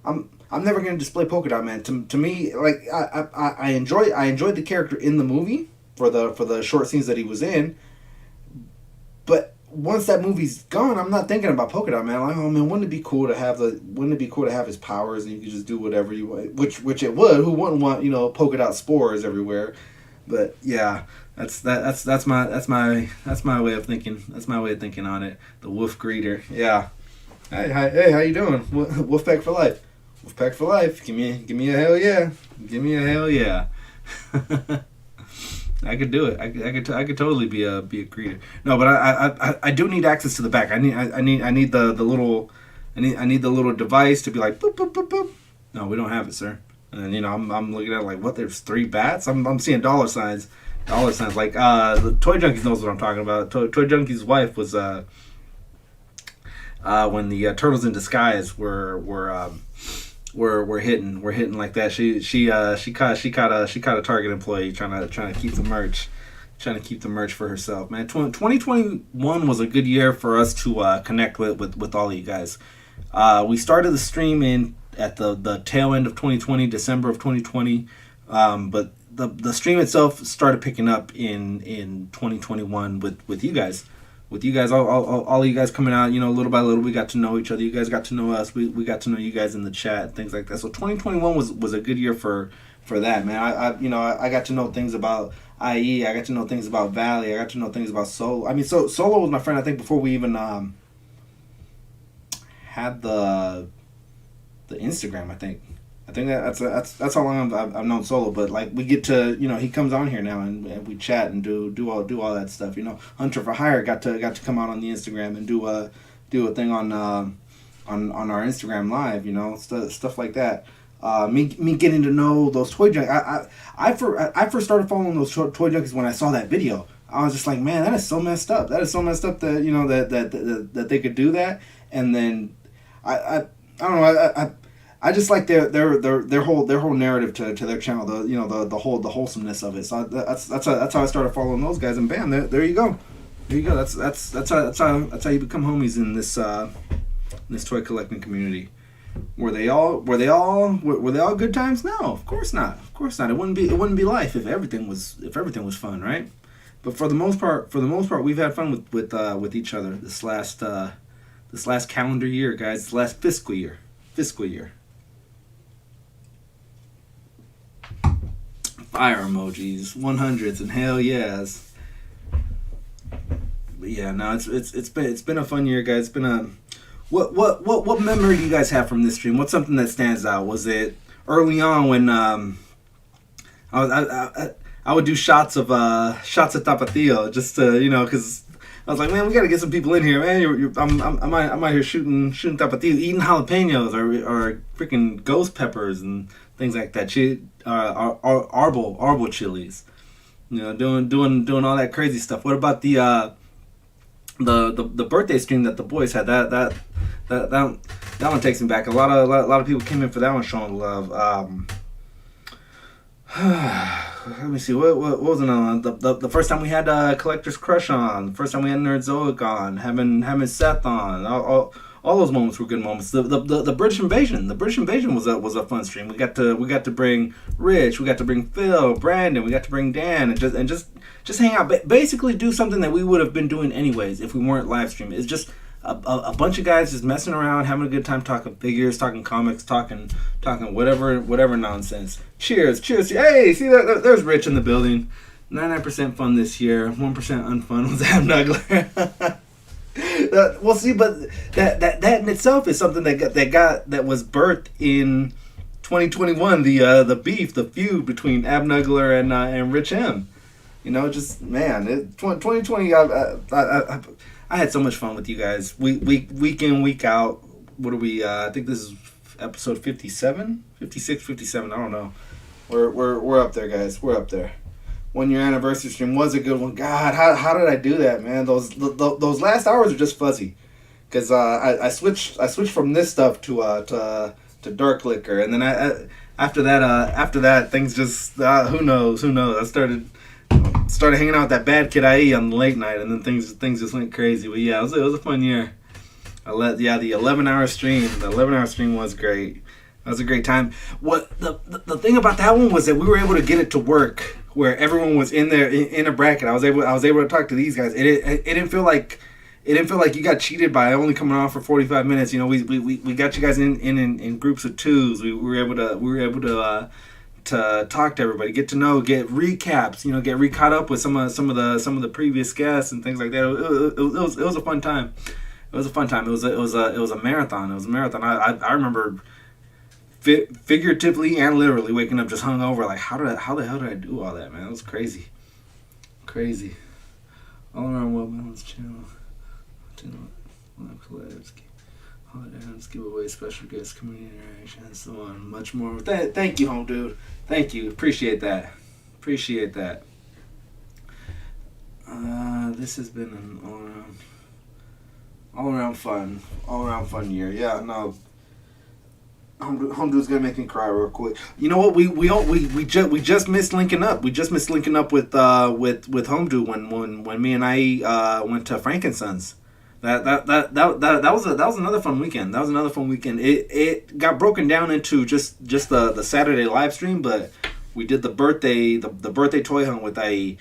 I'm never going to display Polka Dot Man. To me, like, I enjoyed the character in the movie for the short scenes that he was in, but once that movie's gone, I'm not thinking about Polka Dot Man. I'm like, oh man, wouldn't it be cool to have his powers and you could just do whatever you want, which it would. Who wouldn't want, you know, polka dot spores everywhere? But yeah, that's my way of thinking. That's my way of thinking on it. The Wolf Greeter. Yeah. Hey, how you doing? Wolfpack for life. Wolfpack for life. Give me a hell yeah. Give me a hell yeah. I could do it. I could totally be a greeter. No, but I do need access to the back. I need the little device to be like boop boop boop boop. No, we don't have it, sir. And then, you know, I'm looking at it like, what? There's 3 bats. I'm seeing dollar signs. Like the Toy Junkies knows what I'm talking about. Toy Junkies' wife was when the Turtles in Disguise were hitting like that. She caught a Target employee trying to keep the merch for herself. Man, 2021 was a good year for us to connect with all of you guys. We started the stream at the tail end of 2020, December of 2020, but the stream itself started picking up in 2021 with you guys. With you guys, all of you guys coming out, you know, little by little, we got to know each other. You guys got to know us. We got to know you guys in the chat, things like that. So 2021 was a good year for that, man. I got to know things about IE. I got to know things about Valley. I got to know things about Solo. I mean, Solo was my friend, I think, before we even had the Instagram. I think that's how long I've known Solo. But like, we get to, you know, he comes on here now and we chat and do all that stuff. You know, Hunter for Hire got to come out on the Instagram and do a thing on our Instagram Live. You know, stuff like that. Me getting to know those toy junkies. I first started following those toy junkies when I saw that video. I was just like, man, that is so messed up. That is so messed up that, you know, that they could do that. And then I don't know. I just like their whole narrative to their channel, the wholesomeness of it. So that's how I started following those guys, and bam, there you go. That's how you become homies in this toy collecting community. Were they all good times? No, of course not. It wouldn't be life if everything was fun, right? But for the most part, we've had fun with each other this last calendar year, guys. This last fiscal year. fire emojis, 100s, and hell yes. But yeah, no, it's been a fun year, guys. It's been a what memory do you guys have from this stream? What's something that stands out? Was it early on when I would do shots of Tapatio just to, because I was like, man, we got to get some people in here, man. I'm out here shooting Tapatio, eating jalapenos or freaking ghost peppers and things like that. Arbol chilies, doing all that crazy stuff. What about the birthday stream that the boys had? That one takes me back. A lot of people came in for that one, showing love. Let me see. What was another one? The first time we had Collector's Crush on. The first time we had Nerdzoic on. Having Seth on. All those moments were good moments. The British Invasion. The British Invasion was a fun stream. We got to bring Rich. We got to bring Phil, Brandon. We got to bring Dan, and just hang out. Basically, do something that we would have been doing anyways if we weren't live streaming. It's just a bunch of guys just messing around, having a good time, talking figures, talking comics, talking whatever nonsense. Cheers. Hey, see there's Rich in the building. 99% fun this year. 1% unfun was Ab Nuggler. Well, see, but that in itself is something that was birthed in 2021. The beef, the feud between Ab Nuggler and Rich M. 2020. I had so much fun with you guys. Week in, week out. What are we? I think this is episode 57, 56, 57. I don't know. We're up there, guys. We're up there. 1 year anniversary stream was a good one. God, how did I do that, man? Those last hours are just fuzzy, because I switched from this stuff to Dark Liquor, and then after that things just who knows. I started hanging out with that bad kid IE on the late night, and then things just went crazy. But yeah, it was a fun year. The 11-hour stream. The 11-hour stream was great. That was a great time. What the thing about that one was that we were able to get it to work where everyone was in there in a bracket. I was able to talk to these guys. It didn't feel like you got cheated by only coming on for 45 minutes. We got you guys in groups of twos. We were able to talk to everybody, get to know, get recaps, get re-caught up with some of the previous guests and things like that. It was a fun time. It was a fun time. It was a marathon. It was a marathon. I remember figuratively and literally waking up just hungover. Like, how the hell did I do all that, man? It was crazy. All around Wellman's channel. Collabs, holiday items, giveaway, special guests, community interaction, and so on, much more. Thank you, home dude. Thank you. Appreciate that. This has been an all around fun year. Yeah, no. Home dude's gonna make me cry real quick. You know what? We just missed linking up. We just missed linking up with home dude when me and I went to Frankensons. That was another fun weekend. It got broken down into just the Saturday live stream, but we did the birthday toy hunt with IE.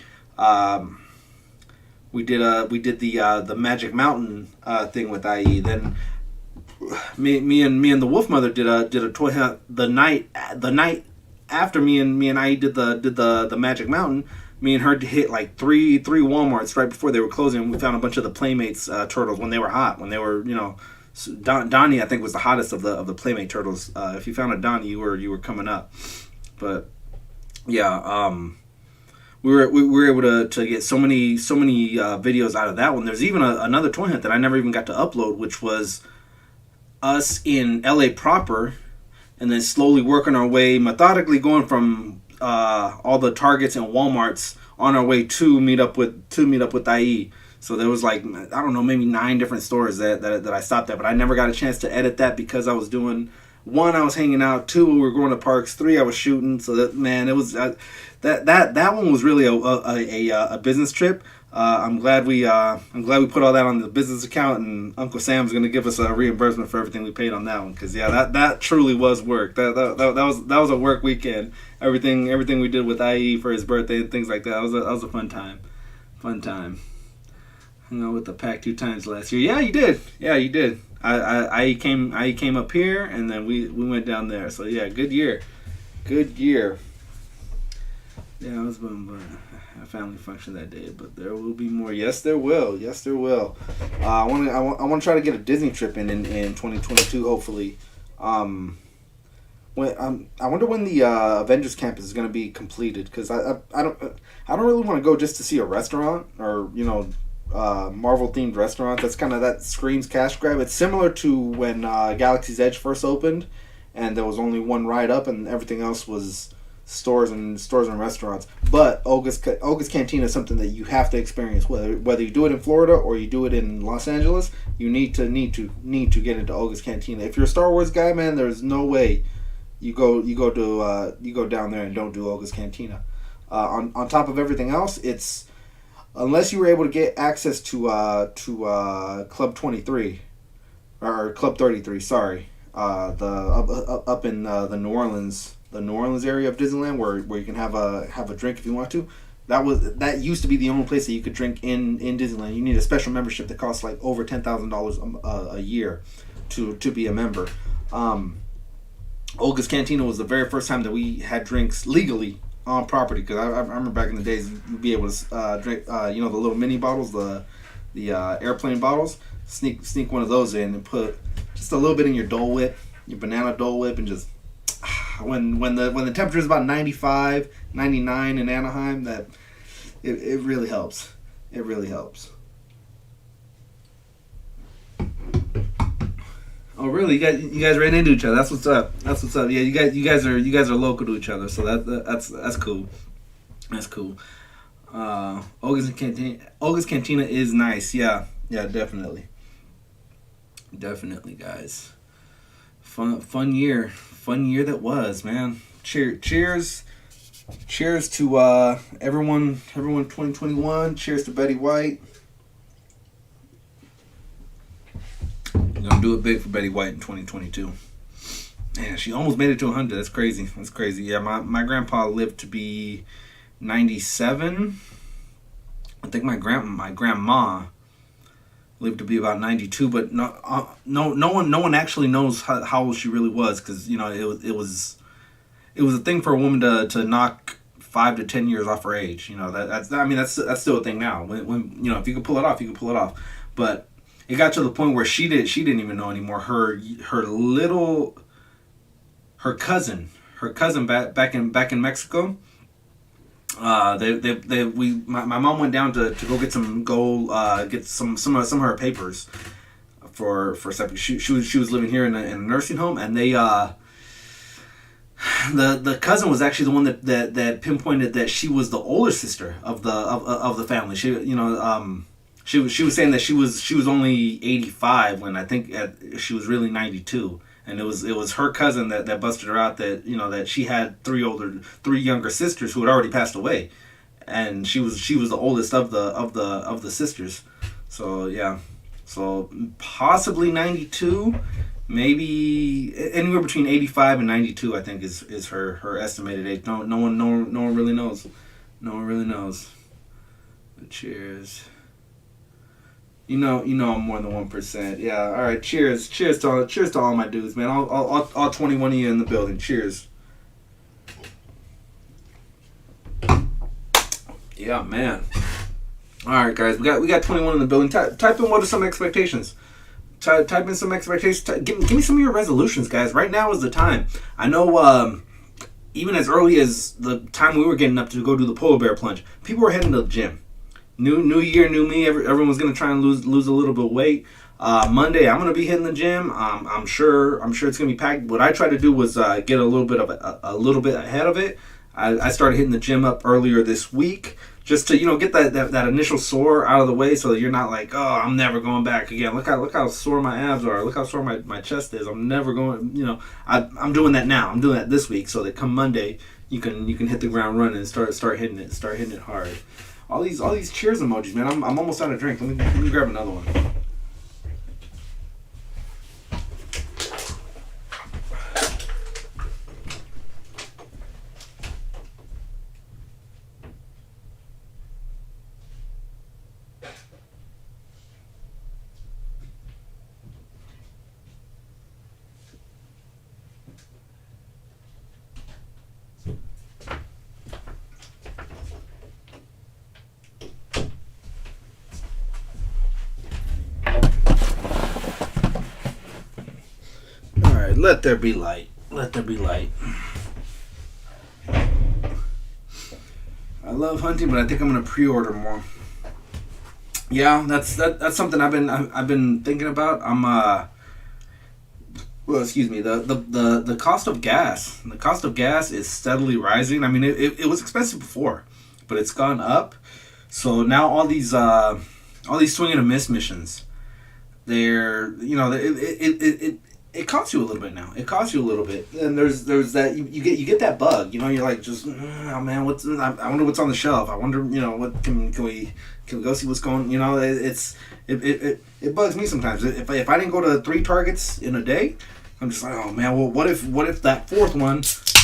We did the Magic Mountain thing with IE. Then me and the Wolf Mother did a toy hunt the night after me and IE did the Magic Mountain. Me and her hit like three Walmarts right before they were closing. We found a bunch of the Playmates turtles when they were hot. When they were, Donnie I think was the hottest of the Playmate turtles. If you found a Donnie, you were coming up. But yeah, we were able to get so many videos out of that one. There's even another toy hunt that I never even got to upload, which was us in LA proper, and then slowly working our way, methodically going from all the Targets and Walmarts on our way to meet up with IE. So there was like, I don't know, maybe 9 different stores that I stopped at, but I never got a chance to edit that because I was doing 1, I was hanging out, 2, we were going to parks, 3, I was shooting. So that, man, it was that one was really a business trip. I'm glad we put all that on the business account, and Uncle Sam's gonna give us a reimbursement for everything we paid on that one, because yeah, that truly was work. That was a work weekend. Everything we did with IE for his birthday and things like that. That was a fun time. Hung out with the pack 2 times last year. Yeah, you did. I came up here, and then we went down there. So yeah, good year. Yeah, I was going to a family function that day, but there will be more. Yes, there will. Yes, there will. I want to try to get a Disney trip in 2022. Hopefully. I wonder when the Avengers campus is going to be completed, because I don't really want to go just to see a restaurant, or Marvel themed restaurants. That screams cash grab. It's similar to when Galaxy's Edge first opened, and there was only one ride up, and everything else was stores and restaurants. But Olga's Cantina is something that you have to experience, whether you do it in Florida or you do it in Los Angeles. You need to get into Olga's Cantina. If you're a Star Wars guy, man, there's no way you go down there and don't do Olga's Cantina. On top of everything else, it's, unless you were able to get access to Club 23 or Club 33, sorry, up in the New Orleans area of Disneyland, where you can have a drink if you want to. That used to be the only place that you could drink in Disneyland. You need a special membership that costs like over $10,000 a year to be a member. Olga's Cantina was the very first time that we had drinks legally on property, because I remember back in the days you'd be able to drink the little mini bottles, the airplane bottles. Sneak one of those in and put just a little bit in your Dole Whip, your banana Dole Whip, and just when the temperature is about 95, 99 in Anaheim, that it really helps. It really helps. Oh really? You guys ran into each other. That's what's up. Yeah, you guys are local to each other, so that's cool. That's cool. Olga's Cantina is nice. Yeah, definitely, guys. Fun year that was, man. Cheers to everyone 2021. Cheers to Betty White. Gonna do it big for Betty White in 2022. Man, she almost made it to 100. That's crazy. Yeah, my grandpa lived to be 97. I think my grandma lived to be about 92, but no one actually knows how old she really was, because it was a thing for a woman to knock 5 to 10 years off her age. That's still a thing now. When if you can pull it off, you can pull it off. But it got to the point where she didn't even know anymore. Her cousin back in Mexico. My mom went down to go get some of her papers for something. She was living here in a nursing home, and they the cousin was actually the one that pinpointed that she was the older sister of the family. She was saying that she was only 85 when I think she was really 92, and it was her cousin that busted her out that that she had three younger sisters who had already passed away, and she was the oldest of the sisters. So yeah, so possibly 92, maybe anywhere between 85 and 92. I think is her estimated age. No one really knows. No one really knows. But cheers. I'm more than 1%. Yeah. All right. Cheers to all my dudes, man. All 21 of you in the building. Cheers. Yeah, man. All right, guys. We got 21 in the building. Type in what are some expectations. Type in some expectations. Give me some of your resolutions, guys. Right now is the time. I know. Even as early as the time we were getting up to go do the polar bear plunge, people were heading to the gym. New year, new me. Everyone's gonna try and lose a little bit of weight. Monday, I'm gonna be hitting the gym. I'm sure it's gonna be packed. What I tried to do was get a little bit ahead of it. I started hitting the gym up earlier this week, just to get that initial sore out of the way, so that you're not like, oh, I'm never going back again. Look how sore my abs are. Look how sore my chest is. I'm never going. I'm doing that now. I'm doing that this week, so that come Monday you can hit the ground running and start hitting it hard. All these cheers emojis, man. I'm almost out of drink. Let me grab another one. Let there be light. Let there be light. I love hunting, but I think I'm gonna pre-order more. Yeah, that's something I've been thinking about. Well, excuse me. The cost of gas. The cost of gas is steadily rising. I mean, it was expensive before, but it's gone up. So now all these swing and a miss missions, they're it costs you a little bit now. It costs you a little bit, and there's that you get that bug. You're like, just oh man, I wonder what's on the shelf. I wonder what can we go see what's going. It bugs me sometimes. If I didn't go to 3 targets in a day, I'm just like, oh man, well what if that 4th one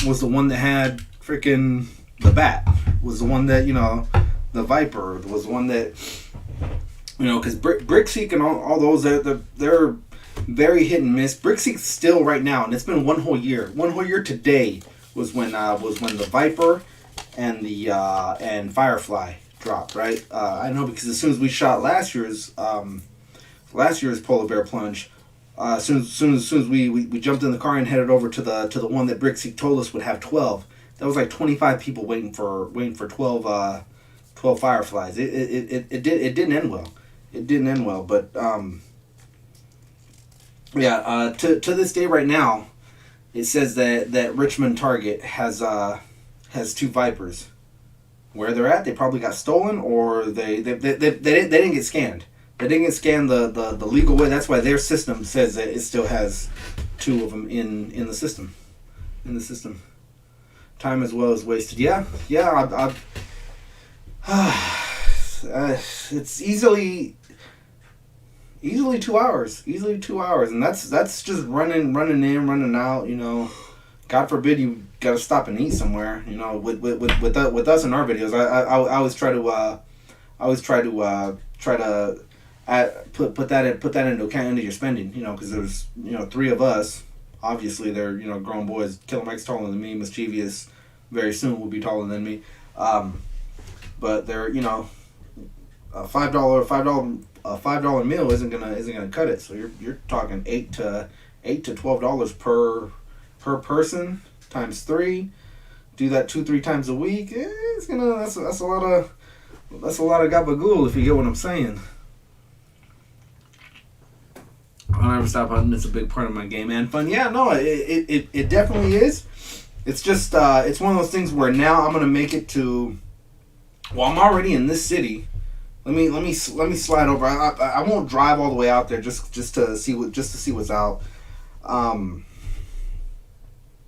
was the one that had freaking the bat, was the one that the Viper, was the one that because Brickseek and all those they're very hit and miss. Brickseek still right now, and it's been one whole year. One whole year today was when the Viper and the and Firefly dropped. Right, I know because as soon as we shot last year's polar bear plunge, as soon as we jumped in the car and headed over to the one that Brickseek told us would have 12. That was like 25 people waiting for 12 Fireflies. It didn't end well. It didn't end well, but to this day right now, it says that Richmond Target has 2 Vipers. Where they're at, they probably got stolen, or they didn't get scanned. They didn't get scanned the legal way. That's why their system says that it still has 2 of them in the system. Time as well as wasted. Yeah. It's easily 2 hours. Easily 2 hours, and that's just running in, running out. God forbid you got to stop and eat somewhere. With us in our videos, I always try to put that into account into your spending. Because there's 3 of us. Obviously, they're grown boys. Killer Mike's taller than me. Mischievous very soon will be taller than me. But they're a $5 meal isn't gonna cut it. So you're talking $8 to $12 per person times 3. Do that 2-3 times a week. That's a lot of gabagool, if you get what I'm saying. I'll never stop hunting. It's a big part of my game and fun. Yeah, no, it definitely is. It's just it's one of those things where now I'm gonna make it to. Well, I'm already in this city. Let me slide over. I won't drive all the way out there just to see what's out.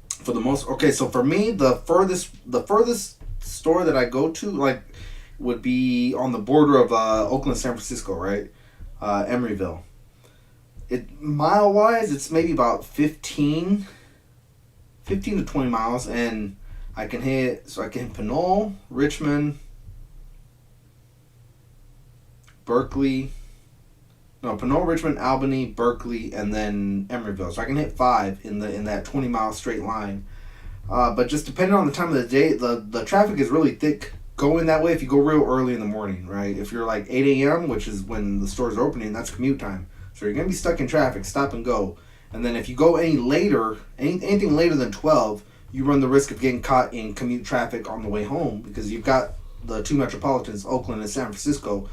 For the most, okay, so for me, the furthest store that I go to would be on the border of Oakland, San Francisco, right? Emeryville. Mile wise, it's maybe about 15 to 20 miles, and I can hit Pinole, Richmond, Berkeley, Albany, Berkeley, and then Emeryville. So I can hit 5 in that 20-mile straight line. But just depending on the time of the day, the traffic is really thick going that way if you go real early in the morning, right? If you're like 8 a.m., which is when the store's opening, that's commute time. So you're going to be stuck in traffic, stop and go. And then if you go anything later than 12, you run the risk of getting caught in commute traffic on the way home, because you've got the 2 metropolitans, Oakland and San Francisco.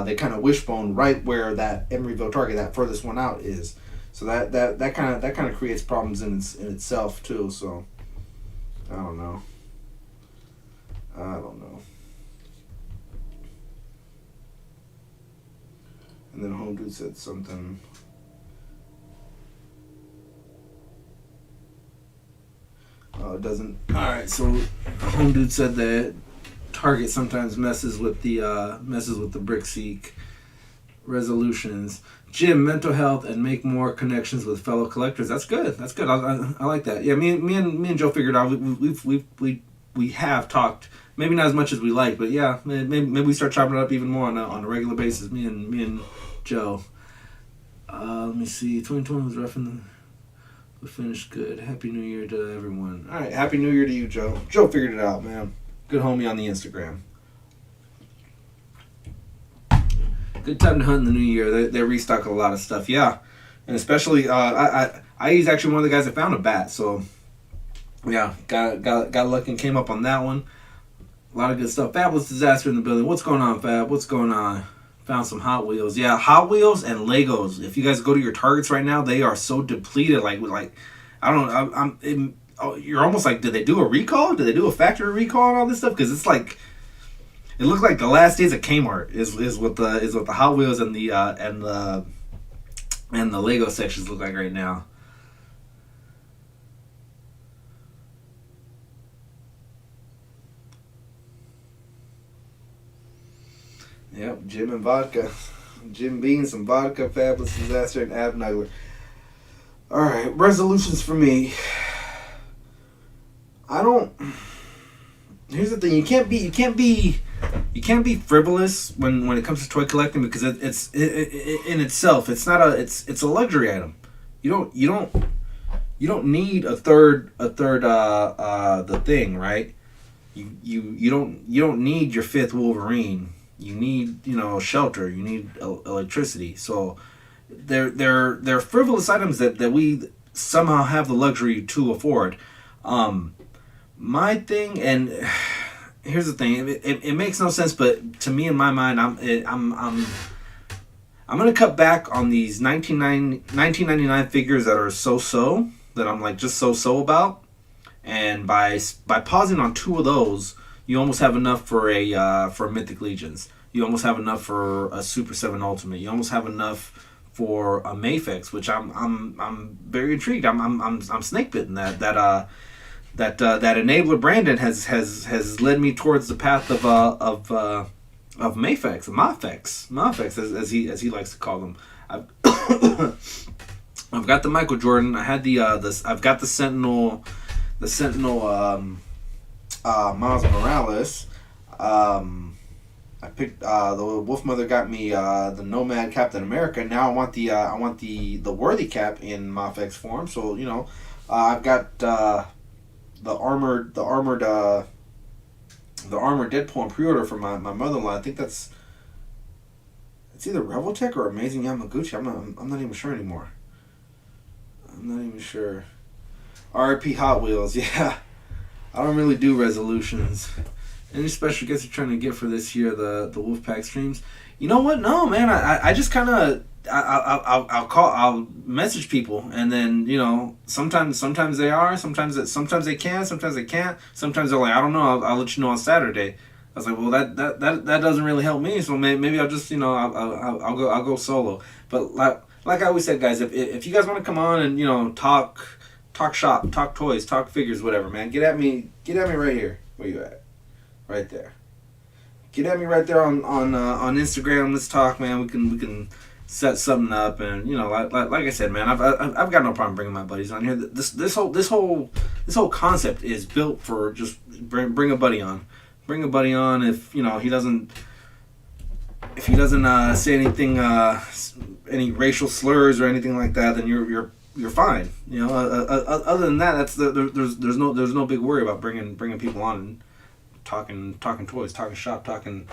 They kind of wishbone right where that Emeryville Target, that furthest one out, is. So that kind of creates problems in itself too. So I don't know. And then Home Dude said something. Oh, it doesn't. All right, so Home Dude said that Target sometimes messes with the Brickseek resolutions. Jim, mental health and make more connections with fellow collectors. That's good. I like that. Yeah, me and Joe figured out we have talked. Maybe not as much as we like, but yeah, maybe we start chopping it up even more on a regular basis. Me and Joe. Let me see. 2020 was rough we finished good. Happy New Year to everyone. All right, Happy New Year to you, Joe. Joe figured it out, man. Good homie on the Instagram. Good time to hunt in the new year. They restock a lot of stuff, yeah, and especially I IE's actually one of the guys that found a bat. So yeah, got lucky and came up on that one. A lot of good stuff. Fabulous Disaster in the building. What's going on, Fab? What's going on? Found some Hot Wheels. Yeah, Hot Wheels and Legos. If you guys go to your Targets right now, they are so depleted. Like I don't know. You're almost like, did they do a recall? Did they do a factory recall and all this stuff? Because it's like, it looked like the last days of Kmart is what the Hot Wheels and the Lego sections look like right now. Yep, Jim and vodka. Jim Bean, some vodka, Fabulous Disaster, and Abnugler. Alright, resolutions for me. Here's the thing, you can't be frivolous when it comes to toy collecting, because it's in itself, it's a luxury item. You don't need a third the thing, right? You don't need your fifth Wolverine. You need, shelter. You need electricity. So they're frivolous items that we somehow have the luxury to afford. My thing, and here's the thing, it makes no sense, but to me, in my mind, I'm gonna cut back on these 1999 figures that are so that I'm like just so about, and by pausing on 2 of those, you almost have enough for a Mythic Legions. You almost have enough for a Super 7 Ultimate. You almost have enough for a Mafex, which I'm very intrigued. I'm snake bitten that enabler Brandon has led me towards the path of Mafex as he likes to call them. I've got the Michael Jordan. I had I've got the Sentinel Miles Morales. I picked the Wolf Mother got me the Nomad Captain America. Now I want the Worthy Cap in Mafex form. So I've got the armored Deadpool in pre-order for my mother-in-law. I think it's either Revoltech or Amazing Yamaguchi. I'm not even sure anymore. I'm not even sure. RIP Hot Wheels. Yeah, I don't really do resolutions. Any special guests you're trying to get for this year, the Wolfpack streams? You know what? No, man. I just kind of I'll message people, and then sometimes they are, sometimes they can, sometimes they can't. Sometimes they're like, I don't know. I'll let you know on Saturday. I was like, well, that doesn't really help me. So maybe I'll just I'll go solo. But like I always said, guys, if you guys want to come on and talk shop, talk toys, talk figures, whatever, man, get at me right here. Where you at? Right there. Get at me right there on Instagram. Let's talk, man. We can set something up, and like I said, man, I've got no problem bringing my buddies on here. This whole concept is built for just bring a buddy on. Bring a buddy on. If he doesn't say anything, any racial slurs or anything like that, then you're fine. Other than that, there's no big worry about bringing people on and talking toys, talking shop, talking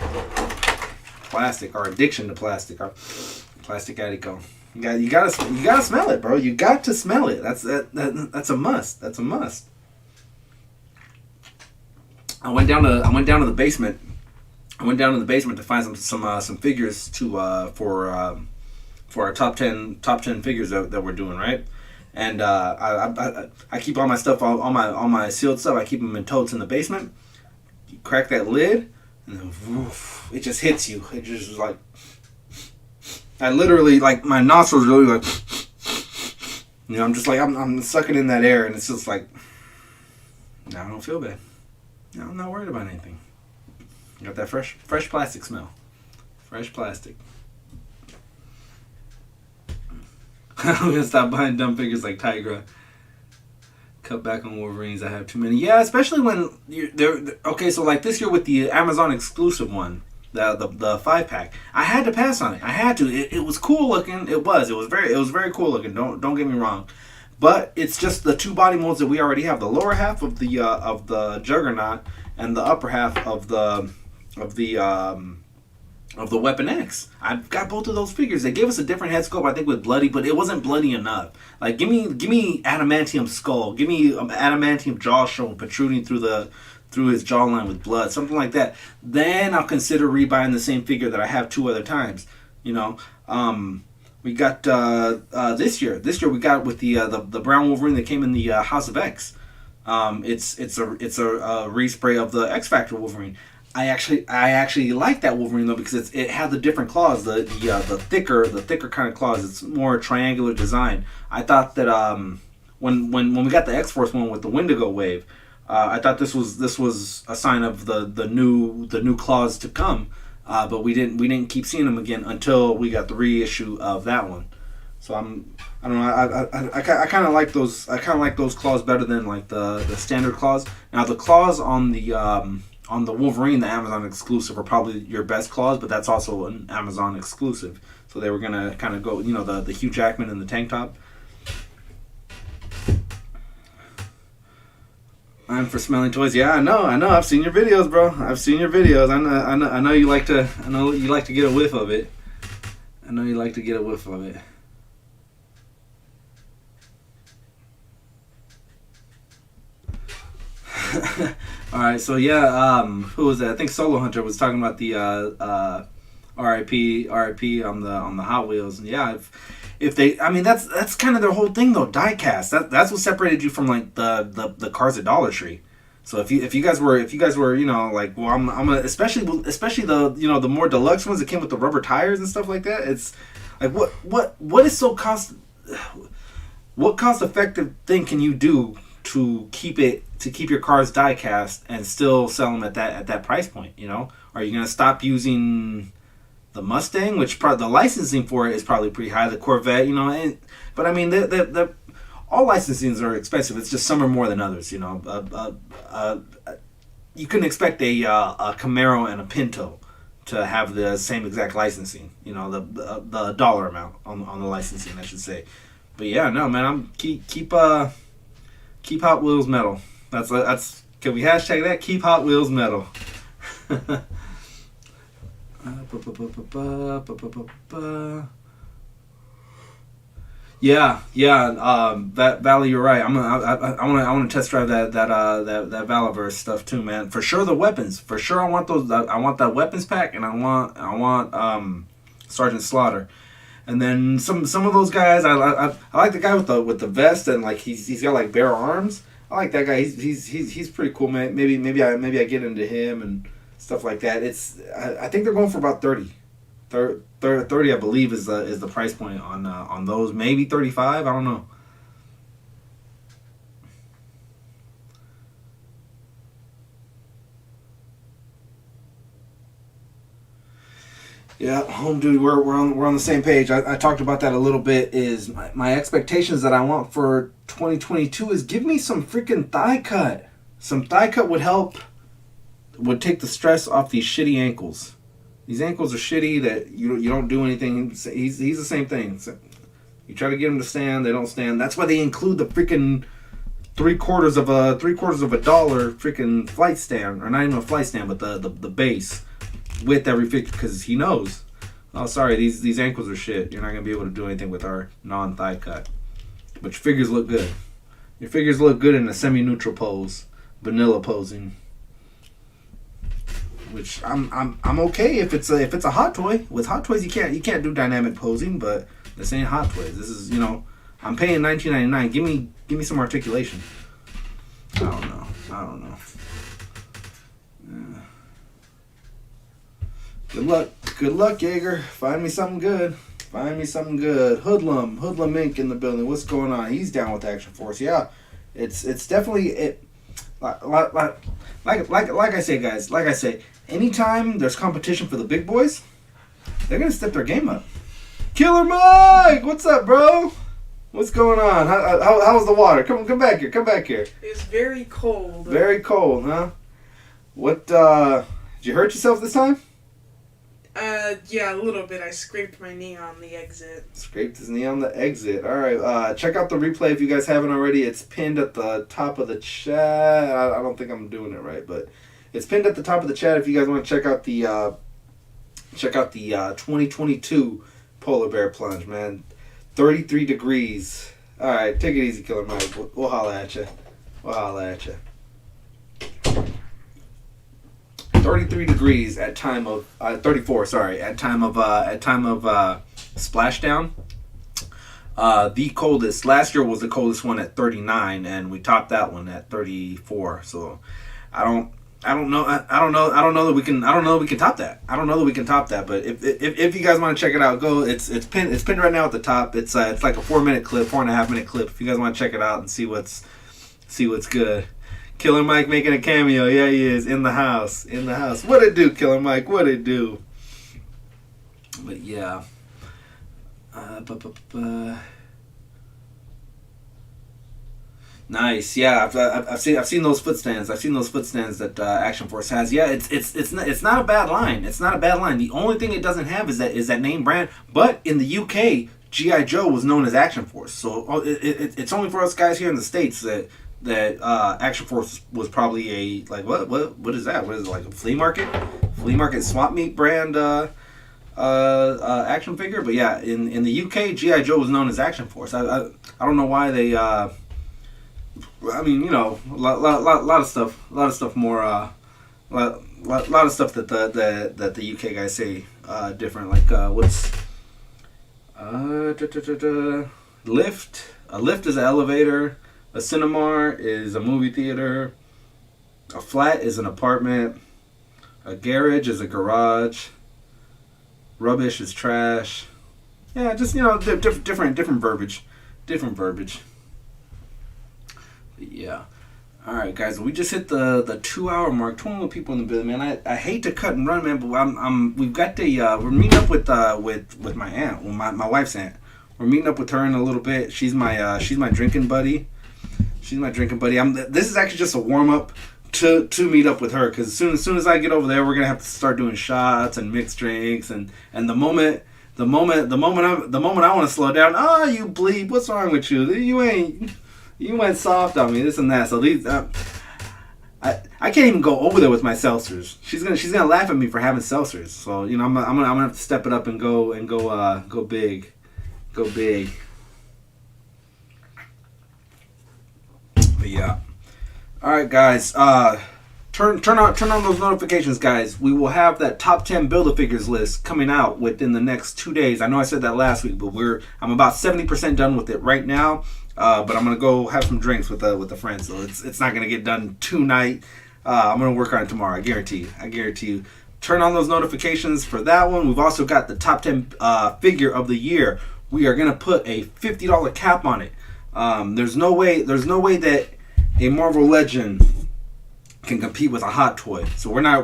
plastic, our addiction to plastic, our plastic addict. You gotta smell it, bro. You got to smell it. That's a must. That's a must. I went down to the basement. To find some figures for our top 10 figures that we're doing, right? And I keep all my stuff, all my sealed stuff. I keep them in totes in the basement. You crack that lid, and then woof, it just hits you. It just like, I literally, like, my nostrils really like, I'm just like, I'm sucking in that air, and it's just like, now I don't feel bad. Now I'm not worried about anything. Got that fresh plastic smell. Fresh plastic. I'm gonna stop buying dumb figures like Tigra. Cut back on Wolverines. I have too many. Yeah, especially when they're okay. So like this year with the Amazon exclusive one, the 5-pack, I had to pass on it. I had to. It was cool looking. It was very cool looking. Don't get me wrong, but it's just the 2 body molds that we already have. The lower half of the Juggernaut and the upper half of the of the Weapon X. I've got both of those figures. They gave us a different head sculpt, I think, with bloody, but it wasn't bloody enough. Like, give me adamantium skull, give me adamantium jaw shown protruding through his jawline with blood, something like that. Then I'll consider rebuying the same figure that I have 2 other times. You know, we got this year. This year we got with the brown Wolverine that came in the House of X. It's a respray of the X Factor Wolverine. I actually like that Wolverine though, because it had the different claws, the thicker kind of claws. It's more triangular design. I thought that when we got the X Force one with the Wendigo wave, I thought this was a sign of the new claws to come. But we didn't keep seeing them again until we got the reissue of that one. So I don't know. I kind of like those. I kind of like those claws better than like the standard claws. Now the claws on the Wolverine, the Amazon exclusive, are probably your best claws, but that's also an Amazon exclusive. So they were gonna kind of go, you know, the Hugh Jackman in the tank top. I'm for smelling toys. Yeah, I know. I've seen your videos, bro. I've seen your videos. I know you like to. I know you like to get a whiff of it. I know you like to get a whiff of it. All right, so yeah, who was that? I think Solo Hunter was talking about the RIP on the Hot Wheels. And yeah, if they, I mean, that's kind of their whole thing though. Diecast. That's what separated you from like the cars at Dollar Tree. So if you guys were you know, like, well, I'm gonna, especially the, you know, the more deluxe ones that came with the rubber tires and stuff like that. It's like what is so what cost effective thing can you do to keep your cars die cast and still sell them at that price point? You know, are you gonna stop using the Mustang, which the licensing for it is probably pretty high, the Corvette, you know? But I mean, the all licensings are expensive. It's just some are more than others. You know, you couldn't expect a Camaro and a Pinto to have the same exact licensing. You know, the dollar amount on the licensing, I should say. But yeah, no, man, I'm keep Hot Wheels metal. That's can we hashtag that? Keep Hot Wheels metal. Yeah. Valley, you're right. I want to test drive that Valaverse stuff too, man. For sure, the weapons. For sure, I want those. I want that weapons pack, and I want Sergeant Slaughter. And then some of those guys, I like the guy with the vest and like he's got like bare arms. I like that guy. He's pretty cool, man. Maybe I get into him and stuff like that. I think they're going for about 30, I believe is the price point on those. Maybe 35. I don't know. Yeah, home duty. We're on the same page. I talked about that a little bit. Is my expectations that I want for 2022 is give me some freaking thigh cut. Some thigh cut would help. Would take the stress off these shitty ankles. These ankles are shitty. That you don't do anything. He's the same thing. So you try to get them to stand, they don't stand. That's why they include the freaking three quarters of a dollar freaking flight stand, or not even a flight stand, but the base with every figure, because he knows, oh sorry, these ankles are shit. You're not gonna be able to do anything with our non-thigh cut. But your figures look good. Your figures look good in a semi-neutral pose, vanilla posing. Which I'm okay if it's a Hot Toy. With Hot Toys you can't do dynamic posing, but this ain't Hot Toys. This is, you know, I'm paying $19.99. Give me some articulation. I don't know. Yeah. Good luck, Jaeger. Find me something good. Hoodlum Inc. in the building. What's going on? He's down with Action Force. Yeah, it's definitely it. Like I say, guys. Like I say, anytime there's competition for the big boys, they're gonna step their game up. Killer Mike, what's up, bro? What's going on? How's the water? Come back here. It's very cold. Very cold, huh? What? Did you hurt yourself this time? Yeah, a little bit. I scraped my knee on the exit. Scraped his knee on the exit. All right. Check out the replay if you guys haven't already. It's pinned at the top of the chat. I don't think I'm doing it right, but it's pinned at the top of the chat if you guys want to check out the Check out the 2022 polar bear plunge, man. 33 degrees. All right, take it easy, Killer Mike. We'll holla at you. 33 degrees at time of 34. Sorry, at time of splashdown. The coldest last year was the coldest one at 39, and we topped that one at 34. So I don't know that we can top that. I don't know that we can top that. But if you guys want to check it out, go. It's pinned right now at the top. It's like a 4-minute clip, 4.5-minute clip. If you guys want to check it out and see what's good. Killer Mike making a cameo. Yeah, he is in the house. What it do, Killer Mike? What it do? But yeah. Nice, yeah. I've seen those foot stands. I've seen those foot stands that Action Force has. Yeah, it's not a bad line. It's not a bad line. The only thing it doesn't have is that name brand. But in the UK, GI Joe was known as Action Force. So it's only for us guys here in the States that Action Force was probably a what is that? What is it, like a flea market swap meet brand action figure? But yeah, in the UK, GI Joe was known as Action Force. I don't know why they. I mean, you know, a lot of stuff more. Lot of stuff that the UK guys say different. Like what's lift? A lift is an elevator. A Cinemar is a movie theater. A flat is an apartment. A garage is a garage. Rubbish is trash. Yeah, just, you know, different verbiage. Different verbiage. But yeah. All right, guys. We just hit the 2-hour mark. 21 people in the building, man. I hate to cut and run, man, but we've got we're meeting up with my aunt, my wife's aunt. We're meeting up with her in a little bit. She's my drinking buddy. This is actually just a warm up to meet up with her, because as soon as I get over there, we're gonna have to start doing shots and mixed drinks, and the moment I want to slow down. Oh, you bleep! What's wrong with you? You went soft on me. This and that. So these I can't even go over there with my seltzers. She's gonna laugh at me for having seltzers. So, you know, I'm gonna have to step it up and go big. But yeah. All right, guys. Turn on those notifications, guys. We will have that top 10 Build-A-Figures list coming out within the next 2 days. I know I said that last week, but I'm about 70% done with it right now. But I'm gonna go have some drinks with a friend, so it's not gonna get done tonight. I'm gonna work on it tomorrow. I guarantee you. Turn on those notifications for that one. We've also got the top 10 figure of the year. We are gonna put a $50 cap on it. There's no way that a Marvel Legend can compete with a Hot Toy. So that's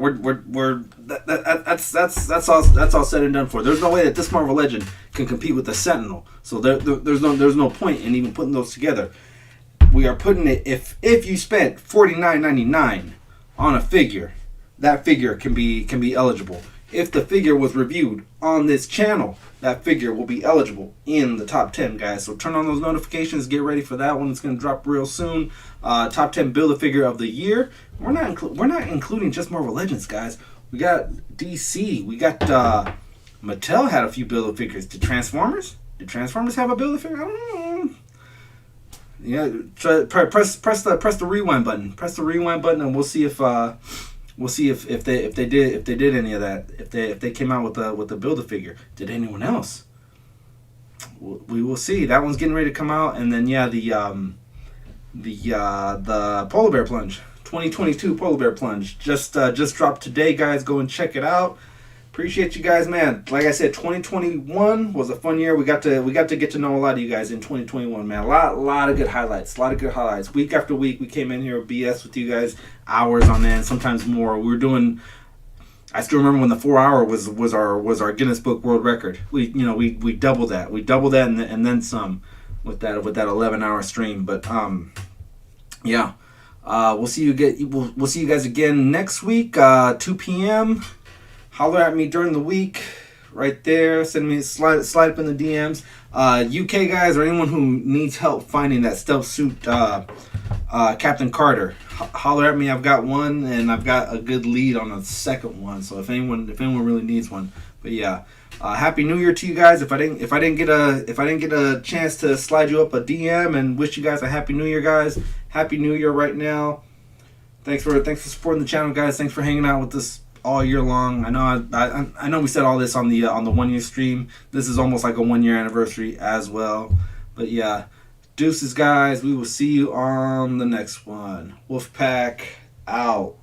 all said and done for. There's no way that this Marvel Legend can compete with the Sentinel. So there's no point in even putting those together. We are putting it, if you spent $49.99 on a figure, that figure can be eligible. If the figure was reviewed on this channel, that figure will be eligible in the top 10, guys. So turn on those notifications. Get ready for that one. It's going to drop real soon. Top 10 Build-A-Figure of the year. We're not including just Marvel Legends, guys. We got DC. We got Mattel had a few Build-A-Figures. Did Transformers have a Build-A-Figure? I don't know. Yeah, press the rewind button. Press the rewind button, and we'll see if they did any of that. If they came out with a Build-A-Figure. Did anyone else? We will see. That one's getting ready to come out, and then the Polar Bear Plunge, 2022 Polar Bear Plunge just dropped today, guys. Go and check it out. Appreciate you guys, man. Like I said, 2021 was a fun year. We got to get to know a lot of you guys in 2021, man. A lot of good highlights. Week after week, we came in here BS with you guys, hours on end, sometimes more. We were doing. I still remember when the 4-hour was our Guinness Book World Record. We doubled that. We doubled that and then some with that 11-hour stream. But yeah. We'll see you guys again next week, 2 p.m. Holler at me during the week, right there. Send me slide up in the DMs. UK guys or anyone who needs help finding that stealth suit Captain Carter, holler at me. I've got one, and I've got a good lead on the second one. So if anyone really needs one, but yeah, Happy New Year to you guys. If I didn't get a chance to slide you up a DM and wish you guys a Happy New Year, guys. Happy New Year right now. Thanks for supporting the channel, guys. Thanks for hanging out with us all year long. I know we said all this on the 1 year stream. This is almost like a 1 year anniversary as well. But yeah. Deuces, guys. We will see you on the next one. Wolfpack out.